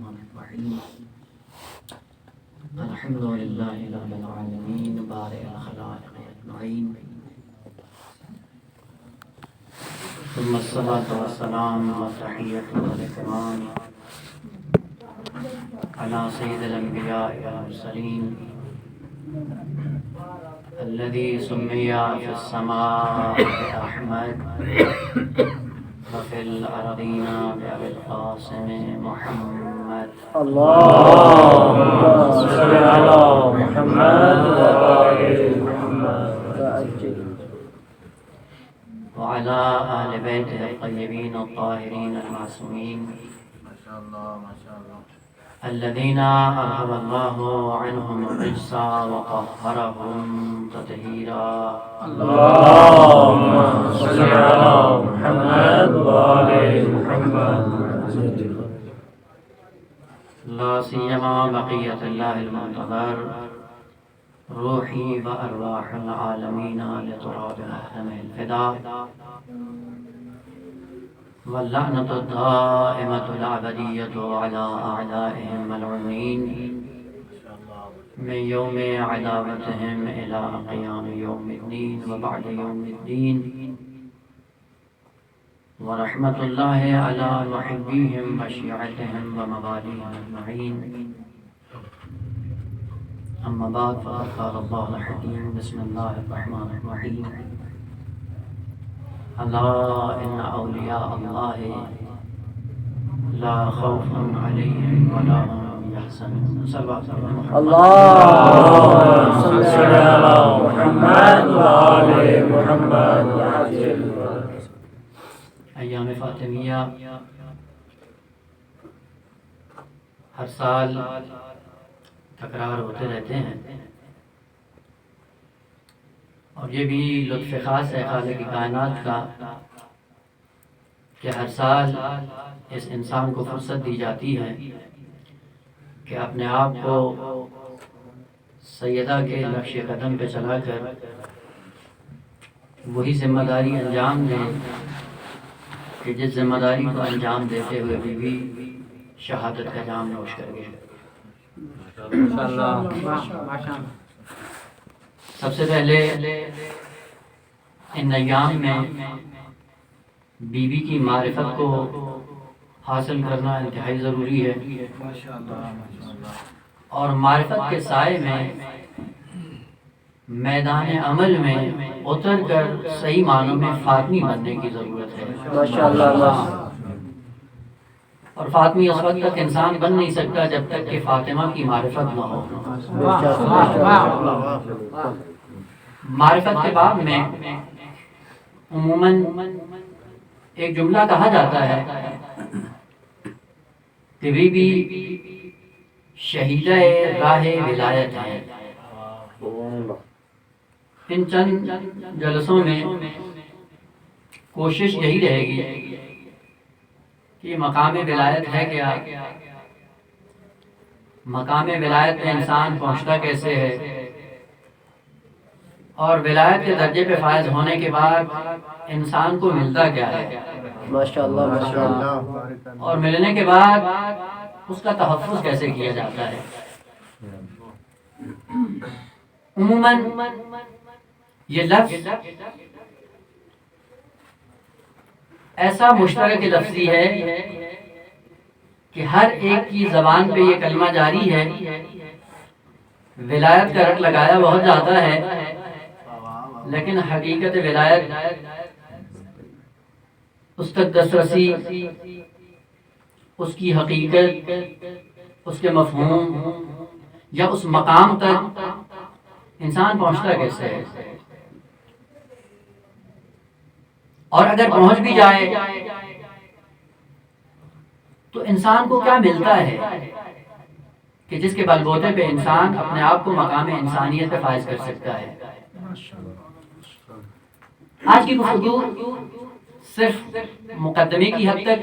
الرحمن الرحیم الحمد للہ رب العالمین بارئ الخلائق اجمعین ثم الصلاة والسلام والتحیۃ والاکرام علی سید الانبیاء والمرسلین الذي سمي في السماء بأحمد وفي الأرضين بأبي القاسم محمد اللهم صل على محمد وآل محمد وعلى آل بيته الطيبين الطاهرين المعصومين الذين أذهب الله عنهم الرجس وطهرهم تطهيرا اللهم صل على محمد وآل محمد لا سيما بقية الله المنتظر روحي وأرواح العالمين لتراب محرم الفداء واللعنة الدائمة الأبدية على أعدائهم ملعونين من يوم عداوتهم إلى قيام يوم الدين وبعد يوم الدين ورحمة الله على محبيهم وشيعتهم ومواليهم أجمعين. أما بعد فقد قال الله الحكيم بسم الله الرحمن الرحيم ألا إن أولياء الله لا خوف عليهم ولا هم يحزنون. اللهم صل على محمد وآل محمد. ایام فاطمیہ ہر سال تکرار ہوتے رہتے ہیں اور یہ بھی لطف خاص ہے خالق کائنات کا کہ ہر سال اس انسان کو فرصت دی جاتی ہے کہ اپنے آپ کو سیدہ کے نقش قدم پہ چلا کر وہی ذمہ داری انجام دیں کہ جس ذمہ داری کو انجام دیتے ہوئے بھی شہادت کا جام نوش کر گئے. سب سے پہلے ان ایام میں بیوی کی معرفت کو حاصل کرنا انتہائی ضروری ہے اور معرفت کے سائے میں میدان عمل میں اتر کر صحیح معنوں میں فاطمی بننے کی ضرورت ہے. ماشاءاللہ. اور فاطمی اس وقت تک انسان بن نہیں سکتا جب تک کہ فاطمہ کی معرفت نہ ہو. معرفت کے باب میں عموماً ایک جملہ کہا جاتا ہے کہ بی بی شہیدہ راہ ولایت ہے. ان چند جلسوں میں کوشش یہی رہے گی کہ مقام ولایت ہے کیا، مقام ولایت پہ انسان پہنچتا کیسے ہے، اور ولایت کے درجے پہ فائز ہونے کے بعد انسان کو ملتا کیا ہے. ماشاءاللہ ماشاءاللہ. اور ملنے کے بعد اس کا تحفظ کیسے کیا جاتا ہے. عموماً یہ لفظ ایسا مشترک لفظی ہے کہ ہر ایک کی زبان پہ یہ کلمہ جاری ہے. ولایت کا رٹ لگایا بہت جاتا ہے لیکن حقیقت ولایت، اس تک دسترسی، اس کی حقیقت، اس کے مفہوم یا اس مقام تک انسان پہنچتا کیسے ہے. اور اگر پہنچ بھی جائے تو انسان کو کیا ملتا ہے کہ جس کے بل بوتے پہ انسان اپنے آپ کو مقام انسانیت پہ فائز کر سکتا ہے. آج کی گفتگو صرف مقدمے کی حد تک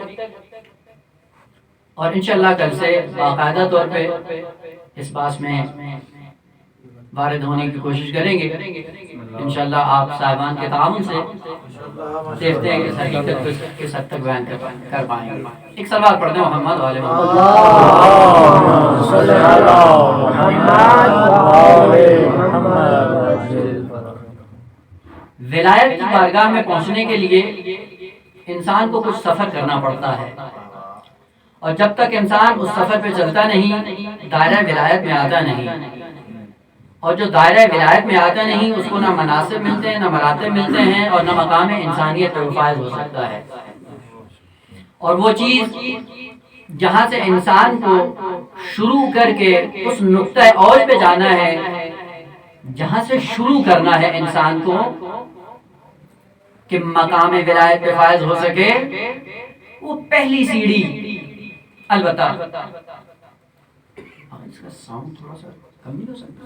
اور انشاءاللہ کل سے باقاعدہ طور پہ اس بات میں وارد ہونے کی کوشش کریں گے انشاءاللہ آپ صاحبان کے تعاون سے دیکھتے ہیں کہ اس حقیقت کو کس حد تک بیان کر پائیں گے. ایک سوال پڑھتے ہیں محمد والے ولایت کی بارگاہ میں پہنچنے کے لیے انسان کو کچھ سفر کرنا پڑتا ہے، اور جب تک انسان اس سفر پہ چلتا نہیں دائرہ ولایت میں آتا نہیں، اور جو دائرہ ولایت میں آتا نہیں اس کو نہ مناصب ملتے ہیں، نہ مراتب ملتے ہیں، اور نہ مقام انسانیت پر فائز ہو سکتا ہے. اور وہ چیز جہاں سے انسان کو شروع کر کے اس نقطہ اوج پہ جانا ہے، جہاں سے شروع کرنا ہے انسان کو کہ مقام ولایت پہ فائز ہو سکے، وہ پہلی سیڑھی البتہ اس کا ساؤنڈ تھوڑا سا کم نہیں ہو سکتا.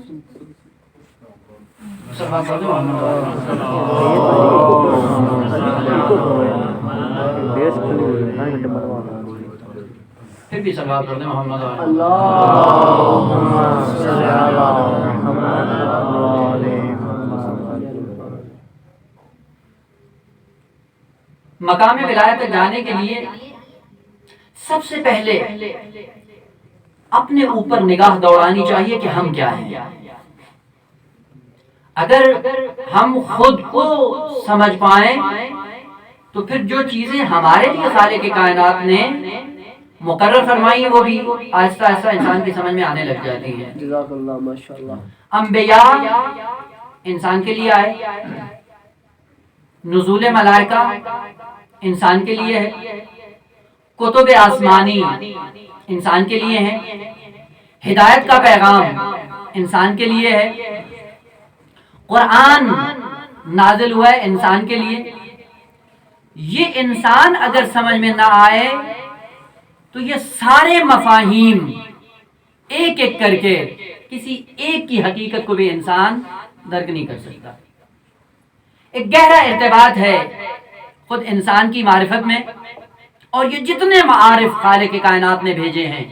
پھر بھی سلوات پڑھتے ہیں محمد مقام ولایت تک جانے کے لیے سب سے پہلے اپنے اوپر نگاہ دوڑانی چاہیے کہ ہم کیا ہیں. اگر ہم خود کو سمجھ پائیں تو پھر جو چیزیں ہمارے لیے خالق کائنات نے مقرر فرمائی وہ بھی آہستہ آہستہ انسان کی سمجھ میں آنے لگ جاتی ہیں. جزاک اللہ ماشاءاللہ. انبیاء انسان کے لیے آئے، نزول ملائکہ انسان کے لیے ہے، کتب آسمانی انسان کے لیے ہیں، ہدایت کا پیغام انسان کے لیے ہے، قرآن نازل ہوا ہے انسان کے لیے. یہ انسان اگر سمجھ میں نہ آئے تو یہ سارے مفاہیم ایک ایک کر کے کسی ایک کی حقیقت کو بھی انسان درک نہیں کر سکتا. ایک گہرا ارتباط ہے خود انسان کی معرفت میں، اور یہ جتنے معارف خالق کائنات نے بھیجے ہیں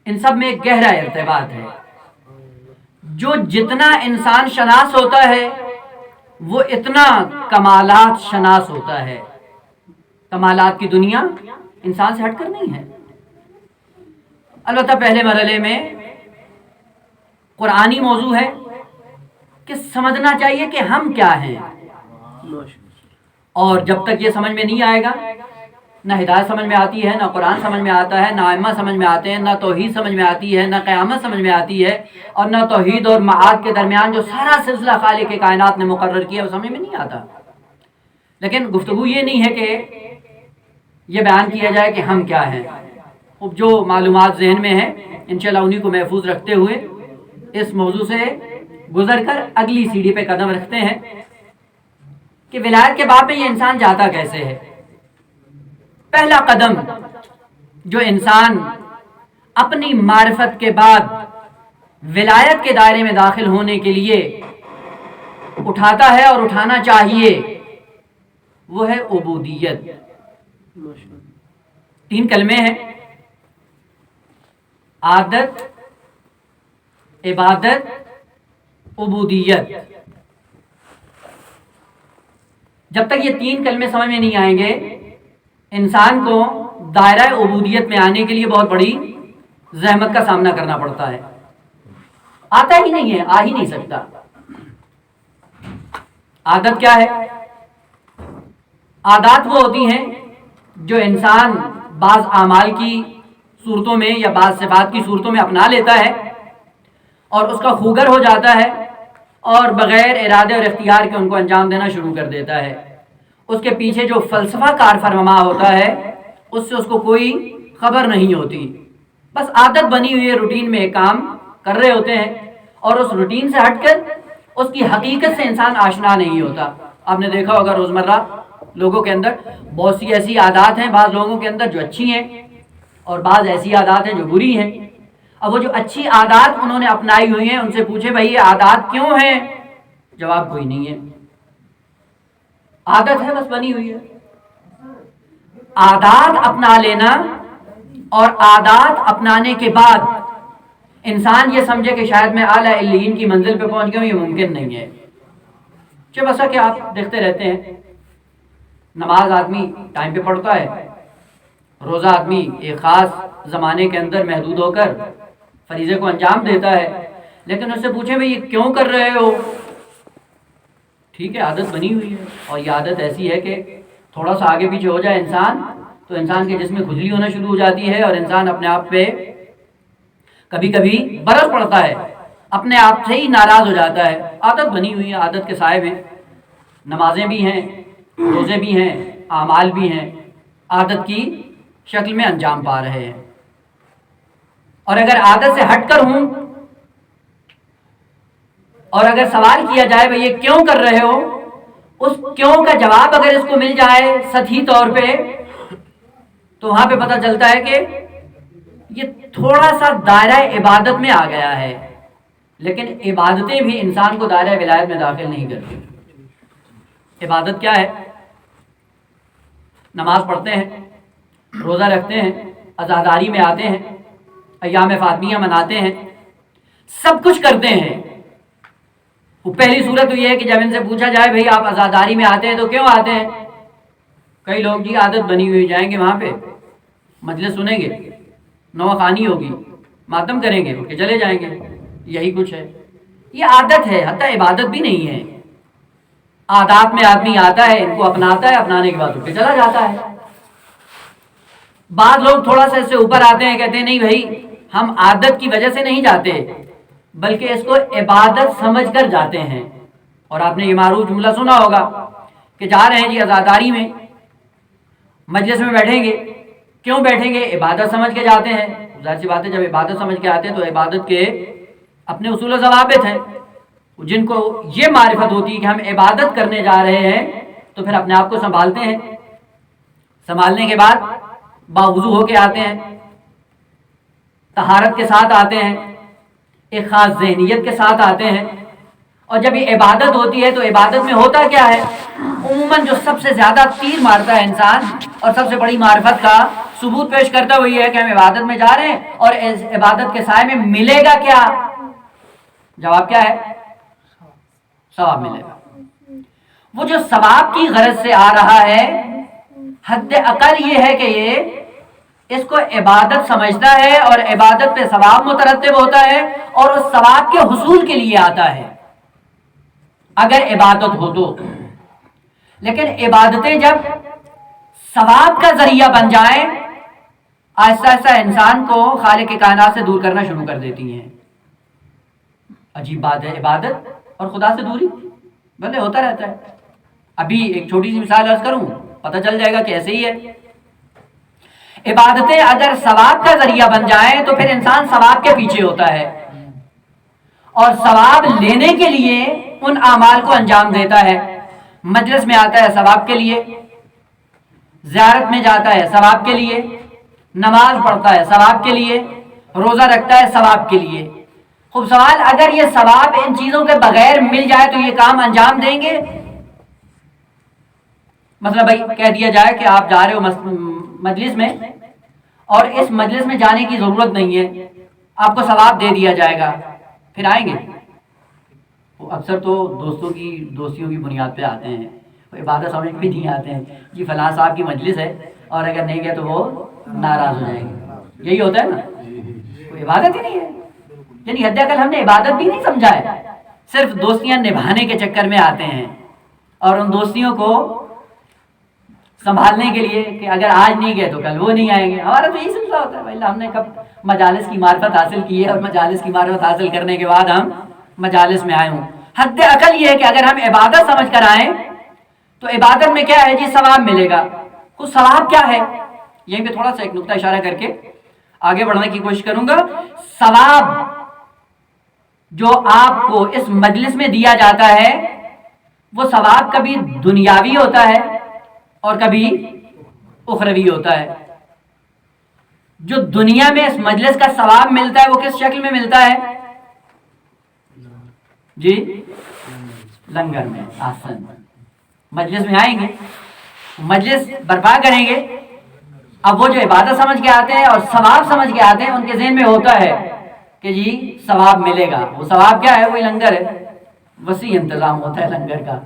ان سب میں ایک گہرا ارتباط ہے. جو جتنا انسان شناس ہوتا ہے وہ اتنا کمالات شناس ہوتا ہے. کمالات کی دنیا انسان سے ہٹ کر نہیں ہے. البتہ پہلے مرحلے میں قرآنی موضوع ہے کہ سمجھنا چاہیے کہ ہم کیا ہیں، اور جب تک یہ سمجھ میں نہیں آئے گا، نہ ہدایت سمجھ میں آتی ہے، نہ قرآن سمجھ میں آتا ہے، نہ ائمہ سمجھ میں آتے ہیں، نہ توحید سمجھ میں آتی ہے، نہ قیامت سمجھ میں آتی ہے، اور نہ توحید اور معاد کے درمیان جو سارا سلسلہ خالق کائنات نے مقرر کیا وہ سمجھ میں نہیں آتا. لیکن گفتگو یہ نہیں ہے کہ یہ بیان کیا جائے کہ ہم کیا ہیں. اب جو معلومات ذہن میں ہیں انشاءاللہ انہی کو محفوظ رکھتے ہوئے اس موضوع سے گزر کر اگلی سیڑھی پہ قدم رکھتے ہیں کہ ولایت کے باب میں یہ انسان جاتا کیسے ہے. پہلا قدم جو انسان اپنی معرفت کے بعد ولایت کے دائرے میں داخل ہونے کے لیے اٹھاتا ہے اور اٹھانا چاہیے وہ ہے عبودیت. 3 کلمے ہیں: عادت، عبادت، عبودیت. جب تک یہ 3 کلمے سمجھ میں نہیں آئیں گے انسان کو دائرہ عبودیت میں آنے کے لیے بہت بڑی زحمت کا سامنا کرنا پڑتا ہے. آتا ہی نہیں ہے، آ ہی نہیں سکتا. عادت کیا ہے؟ عادات وہ ہوتی ہیں جو انسان بعض اعمال کی صورتوں میں یا بعض صفات کی صورتوں میں اپنا لیتا ہے اور اس کا خوگر ہو جاتا ہے اور بغیر ارادے اور اختیار کے ان کو انجام دینا شروع کر دیتا ہے. اس کے پیچھے جو فلسفہ کار فرما ہوتا ہے اس سے اس کو کوئی خبر نہیں ہوتی. بس عادت بنی ہوئی ہے، روٹین میں ایک کام کر رہے ہوتے ہیں اور اس روٹین سے ہٹ کر اس کی حقیقت سے انسان آشنا نہیں ہوتا. آپ نے دیکھا ہوگا روزمرہ لوگوں کے اندر بہت سی ایسی عادات ہیں بعض لوگوں کے اندر جو اچھی ہیں اور بعض ایسی عادات ہیں جو بری ہیں. اب وہ جو اچھی عادات انہوں نے اپنائی ہوئی ہیں ان سے پوچھے بھائی یہ عادات کیوں ہیں؟ جواب کوئی نہیں ہے. عادت ہے، بس بنی ہوئی ہے. عادات اپنا لینا اور عادات اپنانے کے بعد انسان یہ سمجھے کہ شاید میں اعلیٰ علیین کی منزل پہ پہنچ گیا ہوں، یہ ممکن نہیں ہے۔ چھ بسا کہ آپ دیکھتے رہتے ہیں، نماز آدمی ٹائم پہ پڑھتا ہے، روزہ آدمی ایک خاص زمانے کے اندر محدود ہو کر فریضے کو انجام دیتا ہے، لیکن اس سے پوچھیں بھئی یہ کیوں کر رہے ہو؟ ٹھیک ہے، عادت بنی ہوئی ہے، اور یہ عادت ایسی ہے کہ تھوڑا سا آگے پیچھے ہو جائے انسان تو انسان کے جسم میں کھجلی ہونا شروع ہو جاتی ہے، اور انسان اپنے آپ پہ کبھی کبھی برس پڑتا ہے، اپنے آپ سے ہی ناراض ہو جاتا ہے۔ عادت بنی ہوئی ہے، عادت کے سائے میں نمازیں بھی ہیں، روزے بھی ہیں، اعمال بھی ہیں، عادت کی شکل میں انجام پا رہے ہیں۔ اور اگر عادت سے ہٹ کر ہوں اور اگر سوال کیا جائے بھئی یہ کیوں کر رہے ہو، اس کیوں کا جواب اگر اس کو مل جائے سطحی طور پہ، تو وہاں پہ پتہ چلتا ہے کہ یہ تھوڑا سا دائرہ عبادت میں آ گیا ہے، لیکن عبادتیں بھی انسان کو دائرہ ولایت میں داخل نہیں کرتی۔ عبادت کیا ہے؟ نماز پڑھتے ہیں، روزہ رکھتے ہیں، عزاداری میں آتے ہیں، ایام فاطمیہ مناتے ہیں، سب کچھ کرتے ہیں۔ وہ پہلی صورت تو یہ ہے کہ جب ان سے پوچھا جائے بھئی آپ عزاداری میں آتے ہیں تو کیوں آتے ہیں؟ کئی لوگ جی عادت بنی ہوئی، جائیں گے وہاں پہ مجلس سنیں گے، نوح خوانی ہوگی، ماتم کریں گے، اٹھ کے چلے جائیں گے، یہی کچھ ہے۔ یہ عادت ہے، حتی عبادت بھی نہیں ہے۔ عادات میں آدمی آتا ہے، ان کو اپناتا ہے، اپنانے کے بعد اٹھ کے چلا جاتا ہے۔ بعض لوگ تھوڑا سا اس سے اوپر آتے ہیں، کہتے ہیں نہیں بھائی ہم عادت کی وجہ سے نہیں جاتے بلکہ اس کو عبادت سمجھ کر جاتے ہیں۔ اور آپ نے یہ معروف جملہ سنا ہوگا کہ جا رہے ہیں جی عزاداری میں، مجلس میں بیٹھیں گے، کیوں بیٹھیں گے؟ عبادت سمجھ کے جاتے ہیں۔ ظاہر سی بات ہے جب عبادت سمجھ کے آتے ہیں تو عبادت کے اپنے اصول و ضوابط ہیں، جن کو یہ معرفت ہوتی ہے کہ ہم عبادت کرنے جا رہے ہیں تو پھر اپنے آپ کو سنبھالتے ہیں، سنبھالنے کے بعد باوضو ہو کے آتے ہیں، طہارت کے ساتھ آتے ہیں، ایک خاص ذہنیت کے ساتھ آتے ہیں۔ اور جب یہ عبادت ہوتی ہے تو عبادت میں ہوتا کیا ہے؟ عموماً جو سب سے زیادہ تیر مارتا ہے انسان اور سب سے بڑی معرفت کا ثبوت پیش کرتا ہے وہ یہ ہے کہ ہم عبادت میں جا رہے ہیں، اور اس عبادت کے سائے میں ملے گا کیا؟ جواب کیا ہے؟ ثواب ملے گا۔ وہ جو ثواب کی غرض سے آ رہا ہے، حد اقل یہ ہے کہ یہ اس کو عبادت سمجھتا ہے اور عبادت پہ ثواب مترتب ہوتا ہے، اور اس ثواب کے حصول کے لیے آتا ہے اگر عبادت ہو تو۔ لیکن عبادتیں جب ثواب کا ذریعہ بن جائیں، آہستہ آہستہ انسان کو خالق کائنات سے دور کرنا شروع کر دیتی ہیں۔ عجیب بات ہے، عبادت اور خدا سے دوری بندے ہوتا رہتا ہے۔ ابھی ایک چھوٹی سی مثال عرض کروں، پتہ چل جائے گا کہ ایسے ہی ہے۔ عبادتیں اگر ثواب کا ذریعہ بن جائیں تو پھر انسان ثواب کے پیچھے ہوتا ہے، اور ثواب لینے کے لیے ان اعمال کو انجام دیتا ہے۔ مجلس میں آتا ہے ثواب کے لیے، زیارت میں جاتا ہے ثواب کے لیے، نماز پڑھتا ہے ثواب کے لیے، روزہ رکھتا ہے ثواب کے لیے۔ خوب سوال، اگر یہ ثواب ان چیزوں کے بغیر مل جائے تو یہ کام انجام دیں گے؟ مطلب بھائی کہہ دیا جائے کہ آپ جا رہے ہو مجلس میں اور اس مجلس میں جانے کی ضرورت نہیں ہے، آپ کو ثواب دے دیا جائے گا، پھر آئیں گے؟ وہ اکثر تو دوستیوں کی بنیاد پہ آتے ہیں، وہ عبادت سمجھ بھی نہیں آتے ہیں، جی فلاں صاحب کی مجلس ہے اور اگر نہیں گئے تو وہ ناراض ہو جائیں گے، یہی ہوتا ہے نا، کوئی عبادت ہی نہیں ہے۔ یعنی حد اقل ہم نے عبادت بھی نہیں سمجھا ہے، صرف دوستیاں نبھانے کے چکر میں آتے ہیں، اور ان دوستیوں کو سنبھالنے کے لیے کہ اگر آج نہیں گئے تو کل وہ نہیں آئیں گے۔ ہمارا تو یہی سلسلہ ہوتا ہے بھائی، ہم نے کب مجالس کی معرفت حاصل کی ہے، اور مجالس کی معرفت حاصل کرنے کے بعد ہم مجالس میں آئے ہوں۔ حد عقل یہ ہے کہ اگر ہم عبادت سمجھ کر آئیں تو عبادت میں کیا ہے جی؟ ثواب ملے گا۔ تو ثواب کیا ہے؟ یہیں پہ تھوڑا سا ایک نقطہ اشارہ کر کے آگے بڑھنے کی کوشش کروں گا۔ ثواب جو آپ کو اس مجلس میں دیا جاتا ہے وہ ثواب کبھی دنیاوی ہوتا ہے اور کبھی اخروی ہوتا ہے۔ جو دنیا میں اس مجلس کا ثواب ملتا ہے وہ کس شکل میں ملتا ہے جی؟ لنگر میں۔ آسن مجلس میں آئیں گے، مجلس برپا کریں گے، اب وہ جو عبادت سمجھ کے آتے ہیں اور ثواب سمجھ کے آتے ہیں ان کے ذہن میں ہوتا ہے کہ جی ثواب ملے گا. وہ ثواب کیا ہے؟ وہی لنگر ہے. وسیع انتظام ہوتا ہے لنگر کا.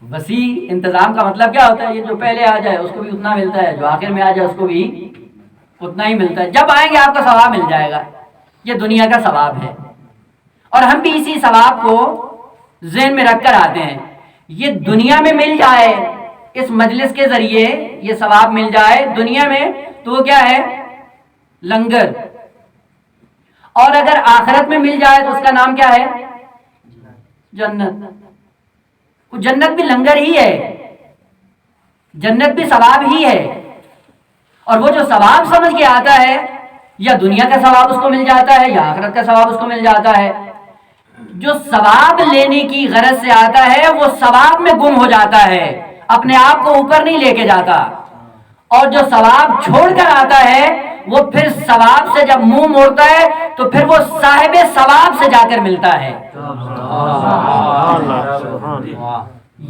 وسیع انتظام کا مطلب کیا ہوتا ہے؟ یہ جو پہلے آ جائے اس کو بھی اتنا ملتا ہے, جو آخر میں آ جائے اس کو بھی اتنا ہی ملتا ہے. جب آئیں گے آپ کو ثواب مل جائے گا. یہ دنیا کا ثواب ہے, اور ہم بھی اسی ثواب کو ذہن میں رکھ کر آتے ہیں. یہ دنیا میں مل جائے, اس مجلس کے ذریعے یہ ثواب مل جائے دنیا میں, تو وہ کیا ہے؟ لنگر. اور اگر آخرت میں مل جائے تو اس کا نام کیا ہے؟ جنت. وہ جنت بھی لنگر ہی ہے, جنت بھی ثواب ہی ہے. اور وہ جو ثواب سمجھ کے آتا ہے, یا دنیا کا ثواب اس کو مل جاتا ہے یا آخرت کا ثواب اس کو مل جاتا ہے. جو ثواب لینے کی غرض سے آتا ہے وہ ثواب میں گم ہو جاتا ہے, اپنے آپ کو اوپر نہیں لے کے جاتا. اور جو ثواب چھوڑ کر آتا ہے وہ پھر ثواب سے جب منہ موڑتا ہے تو پھر وہ صاحب ثواب سے جا کر ملتا ہے.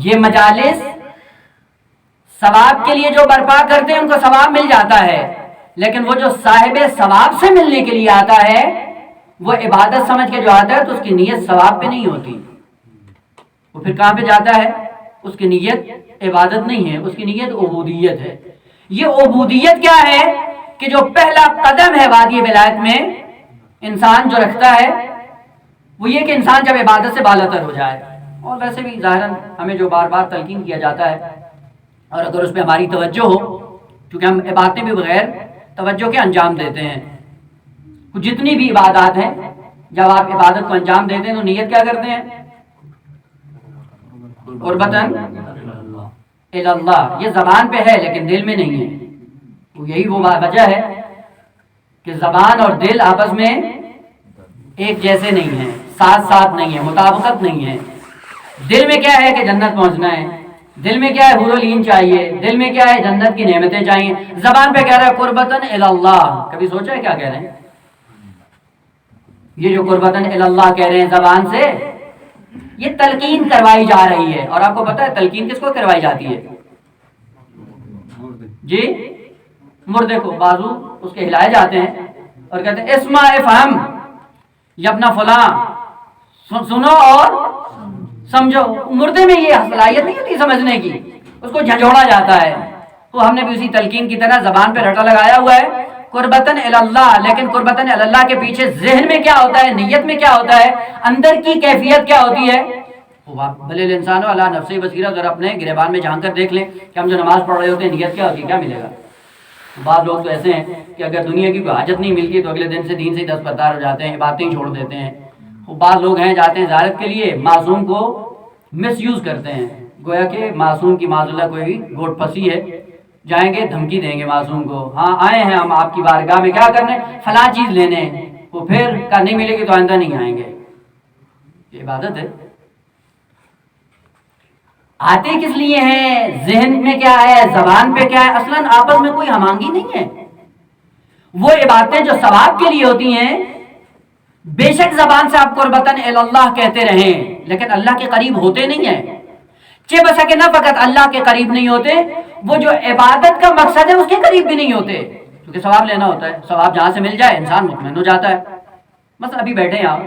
یہ مجالس ثواب کے لیے جو برپا کرتے ہیں ان کو ثواب مل جاتا ہے, لیکن وہ جو صاحب ثواب سے ملنے کے لیے آتا ہے وہ عبادت سمجھ کے جو آتا ہے تو اس کی نیت ثواب پہ نہیں ہوتی. وہ پھر کہاں پہ جاتا ہے؟ اس کی نیت عبادت نہیں ہے, اس کی نیت عبودیت ہے. یہ عبودیت کیا ہے کہ جو پہلا قدم ہے وادی ولایت میں انسان جو رکھتا ہے وہ یہ کہ انسان جب عبادت سے بالاتر ہو جائے. اور ویسے بھی ظاہراً ہمیں جو بار بار تلقین کیا جاتا ہے, اور اگر اس پہ ہماری توجہ ہو, کیونکہ ہم عبادتیں بھی بغیر توجہ کے انجام دیتے ہیں. جتنی بھی عبادات ہیں جب آپ عبادت کو انجام دیتے ہیں تو نیت کیا کرتے ہیں؟ قربتاً اللہ. یہ زبان پہ ہے لیکن دل میں نہیں ہے. یہی وہ وجہ ہے کہ زبان اور دل آپس میں ایک جیسے نہیں ہیں, ساتھ ساتھ نہیں ہے, مطابقت نہیں ہے. دل میں کیا ہے کہ جنت پہنچنا ہے, دل میں کیا ہے حور العین چاہیے, دل میں کیا ہے جنت کی نعمتیں چاہیے. زبان پہ کہہ رہا ہے قربتاً اللہ. کبھی سوچا ہے کیا کہہ رہے ہیں؟ یہ جو قربتاً اللہ کہہ رہے ہیں زبان سے, یہ تلقین کروائی جا رہی ہے. اور آپ کو پتا ہے تلقین کس کو کروائی جاتی ہے؟ جی مردے کو. بازو اس کے ہلائے جاتے ہیں اور کہتے ہیں اسمع افہم, یا اپنا فلاں سنو اور سمجھو. مردے میں یہ صلاحیت نہیں ہوتی سمجھنے کی, اس کو جھنجھوڑا جاتا ہے. تو ہم نے بھی اسی تلقین کی طرح زبان پہ رٹا لگایا ہوا ہے قربتاً اللہ. لیکن قربتاً اللہ کے پیچھے ذہن میں کیا ہوتا ہے, نیت میں کیا ہوتا ہے, اندر کی کیفیت کیا ہوتی ہے؟ بھلے انسان اللہ نفسی بصیرہ اگر اپنے گریبان میں جھانک کر دیکھ لیں کہ ہم جو نماز پڑھ رہے ہوتے ہیں نیت کیا ہوتی ہے, کیا ملے گا؟ بعض لوگ تو ایسے ہیں کہ اگر دنیا کی کوئی حاجت نہیں ملتی تو اگلے دن سے دین سے دستبردار ہو جاتے ہیں, باتیں ہی چھوڑ دیتے ہیں. بعض لوگ ہیں جاتے ہیں زیارت کے لیے, معصوم کو مس یوز کرتے ہیں, گویا کہ معصوم کی معاذ اللہ کوئی گوٹ پھنسی ہے, جائیں گے دھمکی دیں گے معصوم کو, ہاں آئے ہیں ہم آپ کی بارگاہ میں کیا کرنے, فلاں چیز لینے. وہ پھر کا نہیں ملے گی تو آئندہ نہیں آئیں گے. یہ عبادت ہے. آتے کس لیے ہیں, ذہن میں کیا ہے, زبان پہ کیا ہے, اصلاً آپس میں کوئی ہمانگی نہیں ہے. وہ عبادتیں جو ثواب کے لیے ہوتی ہیں, بے شک زبان سے آپ قربتاً اللہ کہتے رہیں لیکن اللہ کے قریب ہوتے نہیں ہیں. چہ بسا کہ نہ فقط اللہ کے قریب نہیں ہوتے, وہ جو عبادت کا مقصد ہے اس کے قریب بھی نہیں ہوتے, کیونکہ ثواب لینا ہوتا ہے. ثواب جہاں سے مل جائے انسان مطمئن ہو جاتا ہے. بس ابھی بیٹھے ہیں آپ,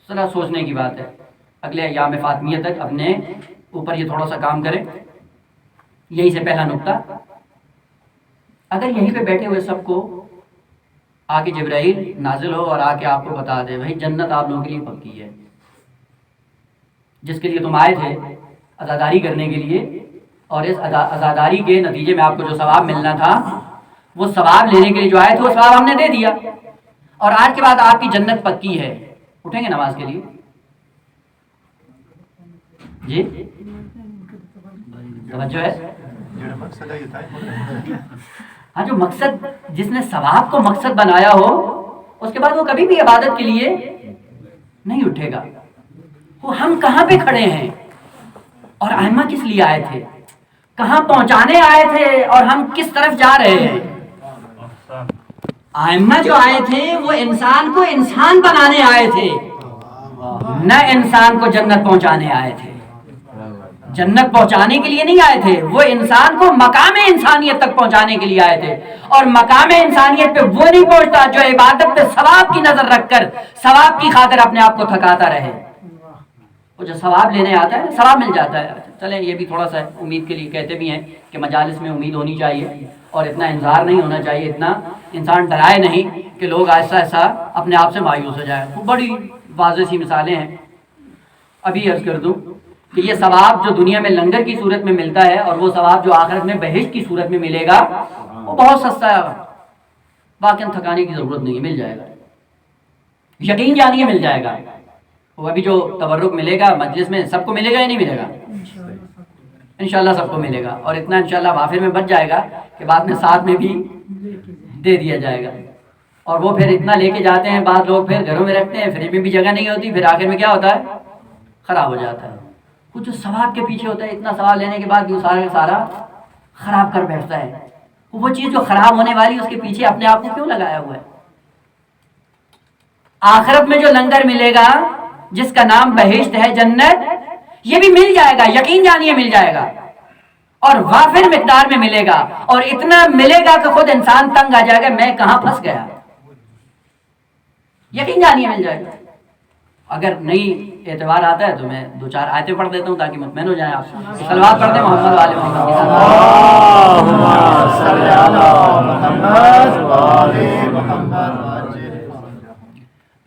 ذرا سوچنے کی بات ہے, اگلے ایام فاطمیہ تک اپنے اوپر یہ تھوڑا سا کام کریں. یہی سے پہلا نقطہ, اگر یہیں پہ بیٹھے ہوئے سب کو آ کے جبرائیل نازل ہو اور آ کے آپ کو بتا دے بھائی جنت آپ لوگوں کے لیے پکی ہے, جس کے لیے تم آئے تھے عزاداری کرنے کے لیے, اور اس عزاداری کے نتیجے میں آپ کو جو ثواب ملنا تھا وہ ثواب لینے کے لیے جو آئے تھے وہ ثواب ہم نے دے دیا, اور آج کے بعد آپ کی جنت پکی ہے. اٹھیں گے نماز کے لیے؟ جی توجہ ہے. ہاں, جو مقصد, جس نے ثواب کو مقصد بنایا ہو اس کے بعد وہ کبھی بھی عبادت کے لیے نہیں اٹھے گا. وہ ہم کہاں پہ کھڑے ہیں اور ائمہ کس لیے آئے تھے, کہاں پہنچانے آئے تھے اور ہم کس طرف جا رہے ہیں. ائمہ جو آئے تھے وہ انسان کو انسان بنانے آئے تھے, نہ انسان کو جنت پہنچانے آئے تھے. جنت پہنچانے کے لیے نہیں آئے تھے، وہ انسان کو مقام انسانیت تک پہنچانے کے لیے آئے تھے. اور مقام انسانیت پہ وہ نہیں پہنچتا جو عبادت پہ ثواب کی نظر رکھ کر ثواب کی خاطر اپنے آپ کو تھکاتا رہے. وہ جو ثواب لینے آتا ہے ثواب مل جاتا ہے. چلیں یہ بھی تھوڑا سا امید کے لیے کہتے بھی ہیں کہ مجالس میں امید ہونی چاہیے اور اتنا انتظار نہیں ہونا چاہیے، اتنا انسان ڈرائے نہیں کہ لوگ ایسا ایسا اپنے آپ سے مایوس ہو جائے. بڑی واضح سی مثالیں ہیں. ابھی عرض کر دوں کہ یہ ثواب جو دنیا میں لنگر کی صورت میں ملتا ہے اور وہ ثواب جو آخرت میں بہشت کی صورت میں ملے گا وہ بہت سستا ہے. باقی تھکانے کی ضرورت نہیں، مل جائے گا. یقین جانیے مل جائے گا. وہ ابھی جو تبرک ملے گا مجلس میں سب کو ملے گا یا نہیں ملے گا؟ انشاءاللہ سب کو ملے گا. اور اتنا انشاءاللہ وافر میں بچ جائے گا کہ بعد میں ساتھ میں بھی دے دیا جائے گا. اور وہ پھر اتنا لے کے جاتے ہیں، بعض لوگ پھر گھروں میں رکھتے ہیں، فریج میں بھی جگہ نہیں ہوتی، پھر آخر میں کیا ہوتا ہے؟ خراب ہو جاتا ہے. کچھ ثواب کے پیچھے ہوتا ہے، اتنا ثواب لینے کے بعد بھی سارا سارا خراب کر بیٹھتا ہے. وہ چیز جو خراب ہونے والی اس کے پیچھے اپنے آپ کو کیوں لگایا ہوا ہے؟ آخرت میں جو لنگر ملے گا جس کا نام بہشت ہے، جنت، یہ بھی مل جائے گا. یقین جانیے مل جائے گا اور وافر مقدار میں ملے گا. اور اتنا ملے گا کہ خود انسان تنگ آ جائے گا، میں کہاں پھنس گیا. یقین جانیے مل جائے گا. اگر نہیں اعتبار آتا ہے تو میں 2-4 آیتیں پڑھ دیتا ہوں تاکہ مطمئن ہو جائیں. آپ صلوات پڑھ دیں محمد والے محمد کے ساتھ.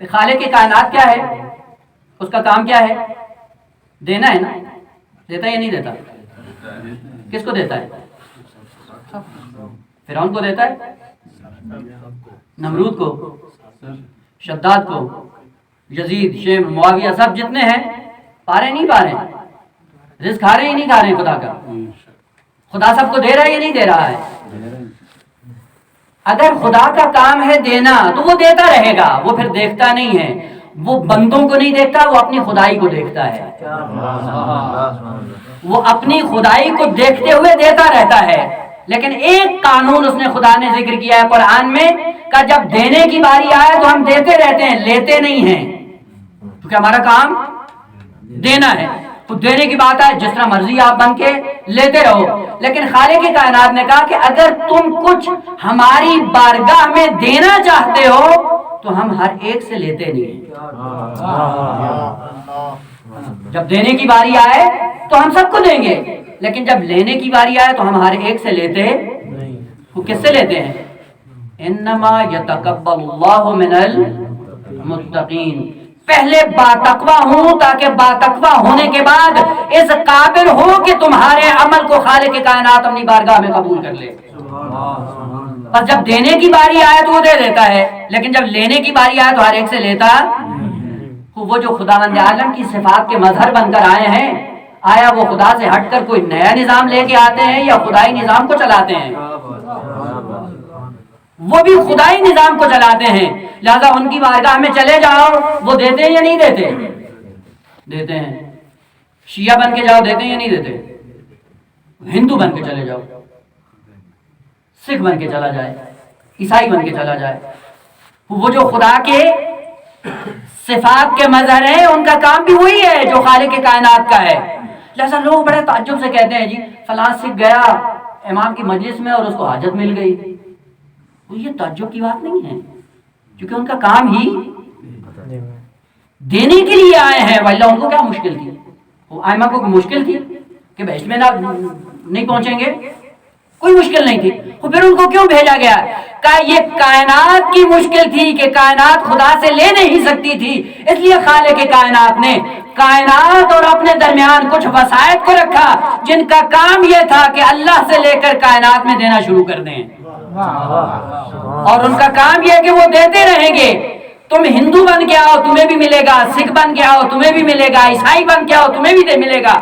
خالق کی کائنات کیا ہے؟ اس کا کام کیا ہے؟ دینا ہے نا. دیتا ہے یا نہیں دیتا؟ کس کو دیتا ہے؟ فرعون کو دیتا ہے، نمرود کو، شداد کو، یزید، شیم، معاویہ، سب جتنے ہیں پا رہے نہیں پا رہے؟ رزق کھا رہے ہی نہیں کھا رہے ہیں خدا کا؟ خدا سب کو دے رہا ہے یا نہیں دے رہا ہے؟ اگر خدا کا کام ہے دینا تو وہ دیتا رہے گا. وہ پھر دیکھتا نہیں ہے، وہ بندوں کو نہیں دیکھتا، وہ اپنی خدائی کو دیکھتا ہے. وہ اپنی خدائی کو دیکھتے ہوئے دیتا رہتا ہے. لیکن ایک قانون اس نے خدا نے ذکر کیا ہے قرآن میں کہ جب دینے کی باری آئے تو ہم دیتے رہتے ہیں، لیتے نہیں ہیں، کیونکہ ہمارا کام دینا ہے. تو دینے کی بات ہے جس طرح مرضی آپ بن کے لیتے رہو. لیکن خالق کی کائنات نے کہا کہ اگر تم کچھ ہماری بارگاہ میں دینا چاہتے ہو تو ہم ہر ایک سے لیتے نہیں ہیں. جب دینے کی باری آئے تو ہم سب کو دیں گے، لیکن جب لینے کی باری آئے تو ہم ہر ایک سے لیتے نہیں. وہ کس سے لیتے ہیں؟ انما یتقبل اللہ من المتقین. پہلے باتقوا ہوں تاکہ باتقوا ہونے کے بعد اس قابل ہو کہ تمہارے عمل کو خالق کائنات اپنی بارگاہ میں قبول کر لے. اور جب دینے کی باری آئے تو وہ دے دیتا ہے، لیکن جب لینے کی باری آئے تو ہر ایک سے لیتا. وہ جو خداوند عالم کی صفات کے مظہر بن کر آئے ہیں، آیا وہ خدا سے ہٹ کر کوئی نیا نظام لے کے آتے ہیں یا خدائی نظام کو چلاتے ہیں؟ وہ بھی خدائی نظام کو چلاتے ہیں. لہذا ان کی بارگاہ میں چلے جاؤ، وہ دیتے ہیں یا نہیں دیتے؟ دیتے ہیں. شیعہ بن کے جاؤ، دیتے ہیں یا نہیں دیتے؟ ہندو بن کے چلے جاؤ، سکھ بن کے چلا جائے، عیسائی بن کے چلا جائے، وہ جو خدا کے صفات کے مظہر ہیں ان کا کام بھی وہی ہے جو خالق کائنات کا ہے. لہذا لوگ بڑے تعجب سے کہتے ہیں جی فلاں سکھ گیا امام کی مجلس میں اور اس کو حاجت مل گئی. یہ تعجب کی بات نہیں ہے، کیونکہ ان کا کام ہی دینے کے لیے آئے ہیں. واللہ ان کو کیا مشکل تھی؟ وہ آئمہ کو مشکل تھی کہ بہشت میں نہیں پہنچیں گے؟ کوئی مشکل نہیں تھی. تو پھر ان کو کیوں بھیجا گیا؟ کہ یہ کائنات کی مشکل تھی کہ کائنات خدا سے لے نہیں سکتی تھی، اس لیے خالق کائنات نے کائنات اور اپنے درمیان کچھ وسائط کو رکھا جن کا کام یہ تھا کہ اللہ سے لے کر کائنات میں دینا شروع کر دیں. اور ان کا کام یہ ہے کہ وہ دیتے رہیں گے. تم ہندو بن کے آؤ تمہیں بھی ملے گا، سکھ بن کے آؤ تمہیں بھی ملے گا، عیسائی بن کے آؤ تمہیں بھی ملے گا.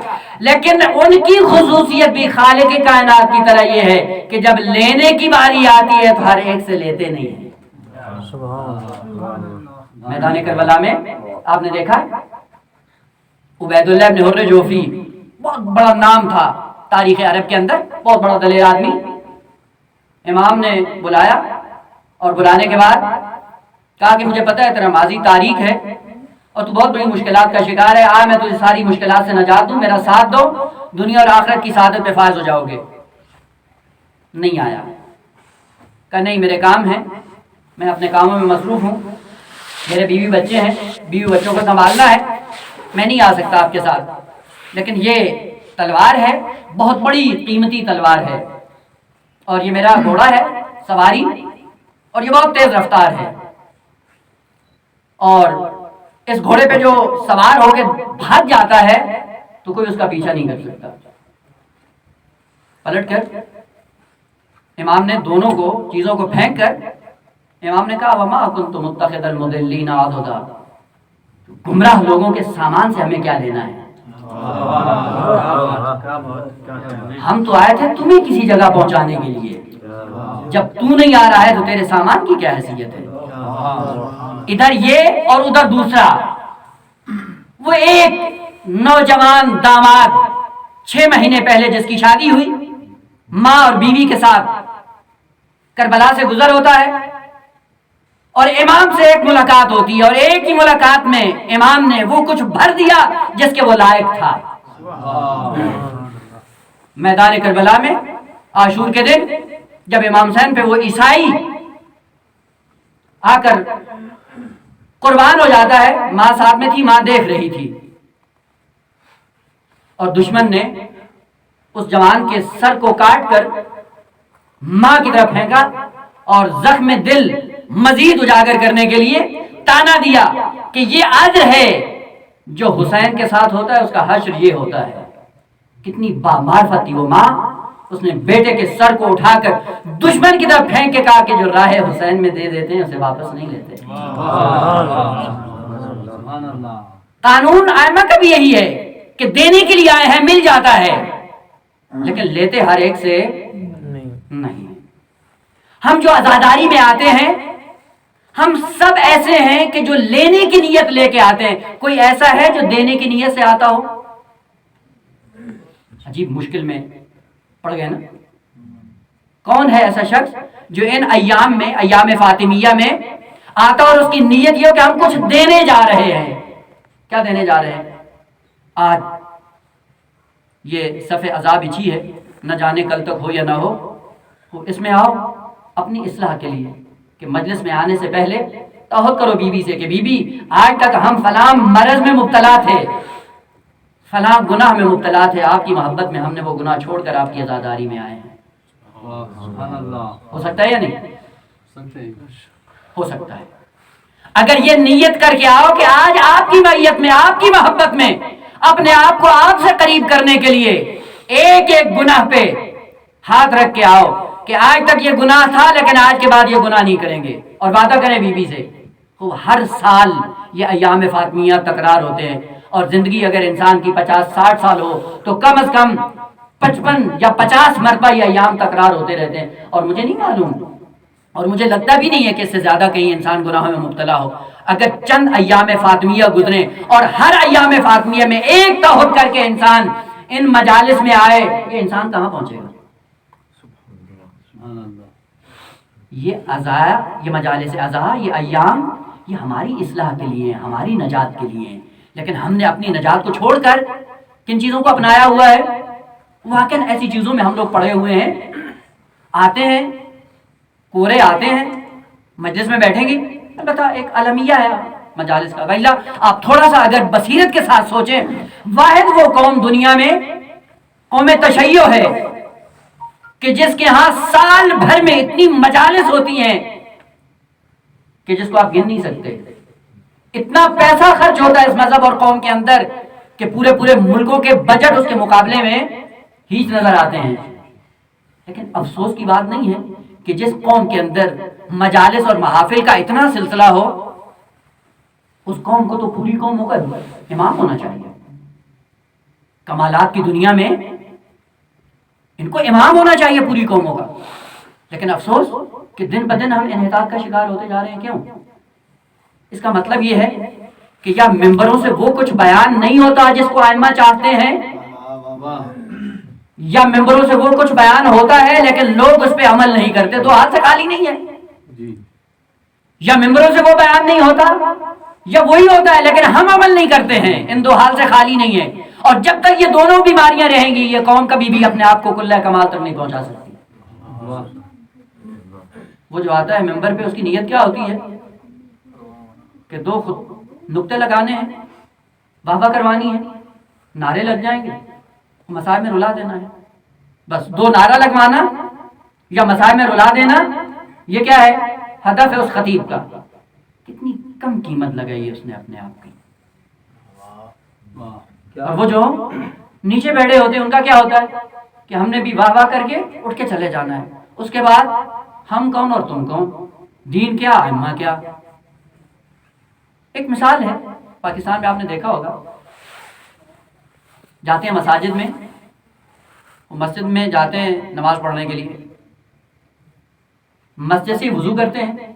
لیکن ان کی خصوصیت بھی خالق کائنات کی طرح یہ ہے کہ جب لینے کی باری آتی ہے تو ہر ایک سے لیتے نہیں ہیں. میدان کربلا میں آپ نے دیکھا عبید اللہ ابن حر جوفی، بہت بڑا نام تھا تاریخ عرب کے اندر، بہت بڑا دلیر آدمی. امام نے بلایا اور بلانے کے بعد کہا کہ مجھے پتہ ہے تیرا ماضی تاریخ ہے اور تو بہت بڑی مشکلات کا شکار ہے، آ میں تجھے ساری مشکلات سے نجات دوں، میرا ساتھ دو، دنیا اور آخرت کی سعادت پہ فائز ہو جاؤ گے۔ نہیں آیا، کہا نہیں میرے کام ہیں، میں اپنے کاموں میں مصروف ہوں، میرے بیوی بچے ہیں، بیوی بچوں کو سنبھالنا ہے، میں نہیں آ سکتا آپ کے ساتھ، لیکن یہ تلوار ہے، بہت بڑی قیمتی تلوار ہے، اور یہ میرا گھوڑا ہے سواری، اور یہ بہت تیز رفتار ہے، اور اس گھوڑے پہ جو سوار ہو کے بھاگ جاتا ہے تو کوئی اس کا پیچھا نہیں کر سکتا۔ پلٹ کر امام نے دونوں کو چیزوں کو پھینک کر امام نے کہا وما كنت متخذ المضلین عضدا، گمراہ لوگوں کے سامان سے ہمیں کیا لینا ہے، ہم تو آئے تھے تمہیں کسی جگہ پہنچانے کے لیے، جب تو نہیں آ رہا ہے تو تیرے سامان کی کیا حیثیت ہے۔ ادھر یہ اور ادھر دوسرا، وہ ایک نوجوان داماد 6 مہینے پہلے جس کی شادی ہوئی، ماں اور بیوی کے ساتھ کربلا سے گزر ہوتا ہے، اور امام سے ایک ملاقات ہوتی ہے، اور ایک ہی ملاقات میں امام نے وہ کچھ بھر دیا جس کے وہ لائق تھا۔ میدان کربلا میں عاشور کے دن جب امام حسین پہ وہ عیسائی آ کر قربان ہو جاتا ہے، ماں ساتھ میں تھی، ماں دیکھ رہی تھی، اور دشمن نے اس جوان کے سر کو کاٹ کر ماں کی طرف پھینکا، اور زخم دل مزید اجاگر کرنے کے لیے تانا دیا کہ یہ عدل ہے، جو حسین کے ساتھ ہوتا ہے اس کا حشر یہ ہوتا ہے۔ کتنی بامعرفت تھی وہ ماں، اس نے بیٹے کے سر کو اٹھا کر دشمن کی طرف پھینک کے کہا کہ جو راہ حسین میں دے دیتے ہیں اسے واپس نہیں لیتے۔ قانون ائمہ کا بھی یہی ہے کہ دینے کے لیے آئے ہیں مل جاتا ہے، لیکن لیتے ہر ایک سے نہیں۔ ہم جو عزاداری میں آتے ہیں ہم سب ایسے ہیں کہ جو لینے کی نیت لے کے آتے ہیں، کوئی ایسا ہے جو دینے کی نیت سے آتا ہو؟ عجیب مشکل میں پڑ گئے نا۔ کون ہے ایسا شخص جو ان ایام میں، ایام فاطمیہ میں آتا اور اس کی نیت یہ ہو کہ ہم کچھ دینے جا رہے ہیں؟ کیا دینے جا رہے ہیں؟ آج یہ صف عذاب بچھی ہے، نہ جانے کل تک ہو یا نہ ہو، اس میں آؤ اپنی اصلاح کے لیے، کہ مجلس میں آنے سے پہلے توحد کرو بیوی سے کہ بیوی آج تک ہم فلاں مرض میں مبتلا تھے، فلاں گناہ میں مبتلا تھے، آپ کی محبت میں ہم نے وہ گناہ چھوڑ کر آپ کی عزاداری میں آئے ہیں۔ ہو سکتا ہے یا نہیں؟ ہو سکتا ہے۔ اگر یہ نیت کر کے آؤ کہ آج آپ کی معیت میں، آپ کی محبت میں اپنے آپ کو آپ سے قریب کرنے کے لیے ایک ایک گناہ پہ ہاتھ رکھ کے آؤ کہ آج تک یہ گناہ تھا لیکن آج کے بعد یہ گناہ نہیں کریں گے، اور وعدہ کریں بیوی سے، تو ہر سال یہ ایام فاطمیہ تکرار ہوتے ہیں، اور زندگی اگر انسان کی 50-60 سال ہو تو کم از کم 55 یا 50 مرتبہ یہ ایام تکرار ہوتے رہتے ہیں، اور مجھے نہیں معلوم اور مجھے لگتا بھی نہیں ہے کہ اس سے زیادہ کہیں انسان گناہوں میں مبتلا ہو۔ اگر چند ایام فاطمیہ گزرے اور ہر ایام فاطمیہ میں ایک توحد کر کے انسان ان مجالس میں آئے، یہ انسان کہاں پہنچے گا؟ یہ عزاء، یہ مجالس عزاء، یہ ایام، یہ ہماری اصلاح کے لیے ہیں، ہماری نجات کے لیے ہیں، لیکن ہم نے اپنی نجات کو چھوڑ کر کن چیزوں کو اپنایا ہوا ہے؟ واقعاً ایسی چیزوں میں ہم لوگ پڑے ہوئے ہیں، آتے ہیں کورے آتے ہیں، مجلس میں بیٹھیں گے، البتہ ایک المیہ ہے مجالس کا، ویلا آپ تھوڑا سا اگر بصیرت کے ساتھ سوچیں، واحد وہ قوم دنیا میں قوم تشیع ہے کہ جس کے ہاں سال بھر میں اتنی مجالس ہوتی ہیں کہ جس کو آپ گن نہیں سکتے، اتنا پیسہ خرچ ہوتا ہے اس مذہب اور قوم کے اندر کہ پورے ملکوں کے بجٹ اس کے مقابلے میں ہیچ نظر آتے ہیں۔ لیکن افسوس کی بات نہیں ہے کہ جس قوم کے اندر مجالس اور محافل کا اتنا سلسلہ ہو، اس قوم کو تو پوری قوموں کا امام ہونا چاہیے۔ کمالات کی دنیا میں ان کو امام ہونا چاہیے پوری قوموں کا، لیکن افسوس کہ دن بدن ہم انحطاط کا شکار ہوتے جا رہے ہیں۔ کیوں؟ اس کا مطلب یہ ہے کہ یا ممبروں سے وہ کچھ بیان نہیں ہوتا جس کو ائمہ چاہتے ہیں، یا ممبروں سے وہ کچھ بیان ہوتا ہے لیکن لوگ اس پہ عمل نہیں کرتے، تو ہاتھ سے خالی نہیں ہے۔ یا ممبروں سے وہ بیان نہیں ہوتا یا وہی ہوتا ہے لیکن ہم عمل نہیں کرتے ہیں، ان دو حال سے خالی نہیں ہے. اور جب تک یہ دونوں بیماریاں رہیں گی یہ قوم کبھی بھی اپنے آپ کو کلہ کمال تک نہیں پہنچا سکتی. وہ جو آتا ہے ممبر پہ اس کی نیت کیا ہوتی ہے کہ دو خود نقطے لگانے ہیں، واہ واہ کروانی ہے، نعرے لگ جائیں گے، مسائل میں رلا دینا ہے. بس دو نعرہ لگوانا یا مسائل میں رلا دینا، یہ کیا ہے؟ ہدف ہے اس خطیب کا. کتنی کم قیمت لگائی ہے اس نے اپنے آپ کی. اور وہ جو نیچے بیٹھے ہوتے ہیں ان کا کیا ہوتا ہے کہ ہم نے بھی واہ واہ کر کے اٹھ کے چلے جانا ہے. اس کے بعد ہم کون اور تم کون، دین کیا ائمہ کیا. ایک مثال ہے پاکستان میں، آپ نے دیکھا ہوگا جاتے ہیں مساجد میں، مسجد میں جاتے ہیں نماز پڑھنے کے لیے، مسجد سے وضو کرتے ہیں،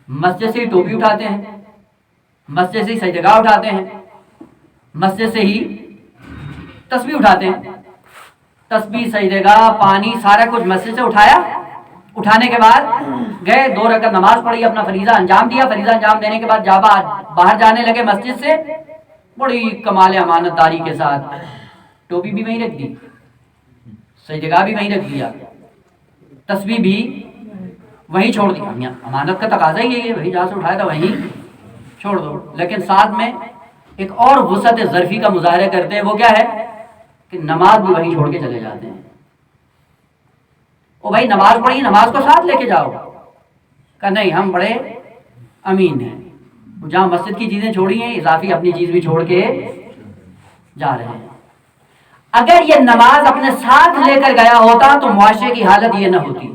مسجد سے ہی ٹوپی اٹھاتے ہیں، مسجد سے ہی سجدگاہ اٹھاتے ہیں، مسجد سے ہی تسبیح اٹھاتے ہیں. تسبیح، سجدگاہ، پانی، سارا کچھ مسجد سے اٹھایا. اٹھانے کے بعد گئے 2 رکعت نماز پڑھی، اپنا فریضہ انجام دیا. فریضہ انجام دینے کے بعد باہر جانے لگے مسجد سے، بڑی کمال امانت داری کے ساتھ ٹوپی بھی وہیں رکھ دی، سجدگاہ بھی وہیں رکھ دیا، تسبیح بھی وہیں چھوڑ دیا. امانت کا تقاضا ہی ہے، وہیں جہاں سے اٹھایا تھا وہیں چھوڑ دو. لیکن ساتھ میں ایک اور وسعت ظرفی کا مظاہرہ کرتے ہیں. وہ کیا ہے کہ نماز بھی وہیں چھوڑ کے چلے جاتے ہیں. او بھائی نماز پڑھی، نماز کو ساتھ لے کے جاؤ. کہ نہیں، ہم بڑے امین ہیں، جہاں مسجد کی چیزیں چھوڑی ہیں اضافی اپنی چیز بھی چھوڑ کے جا رہے ہیں. اگر یہ نماز اپنے ساتھ لے کر گیا ہوتا تو معاشرے کی حالت یہ نہ ہوتی.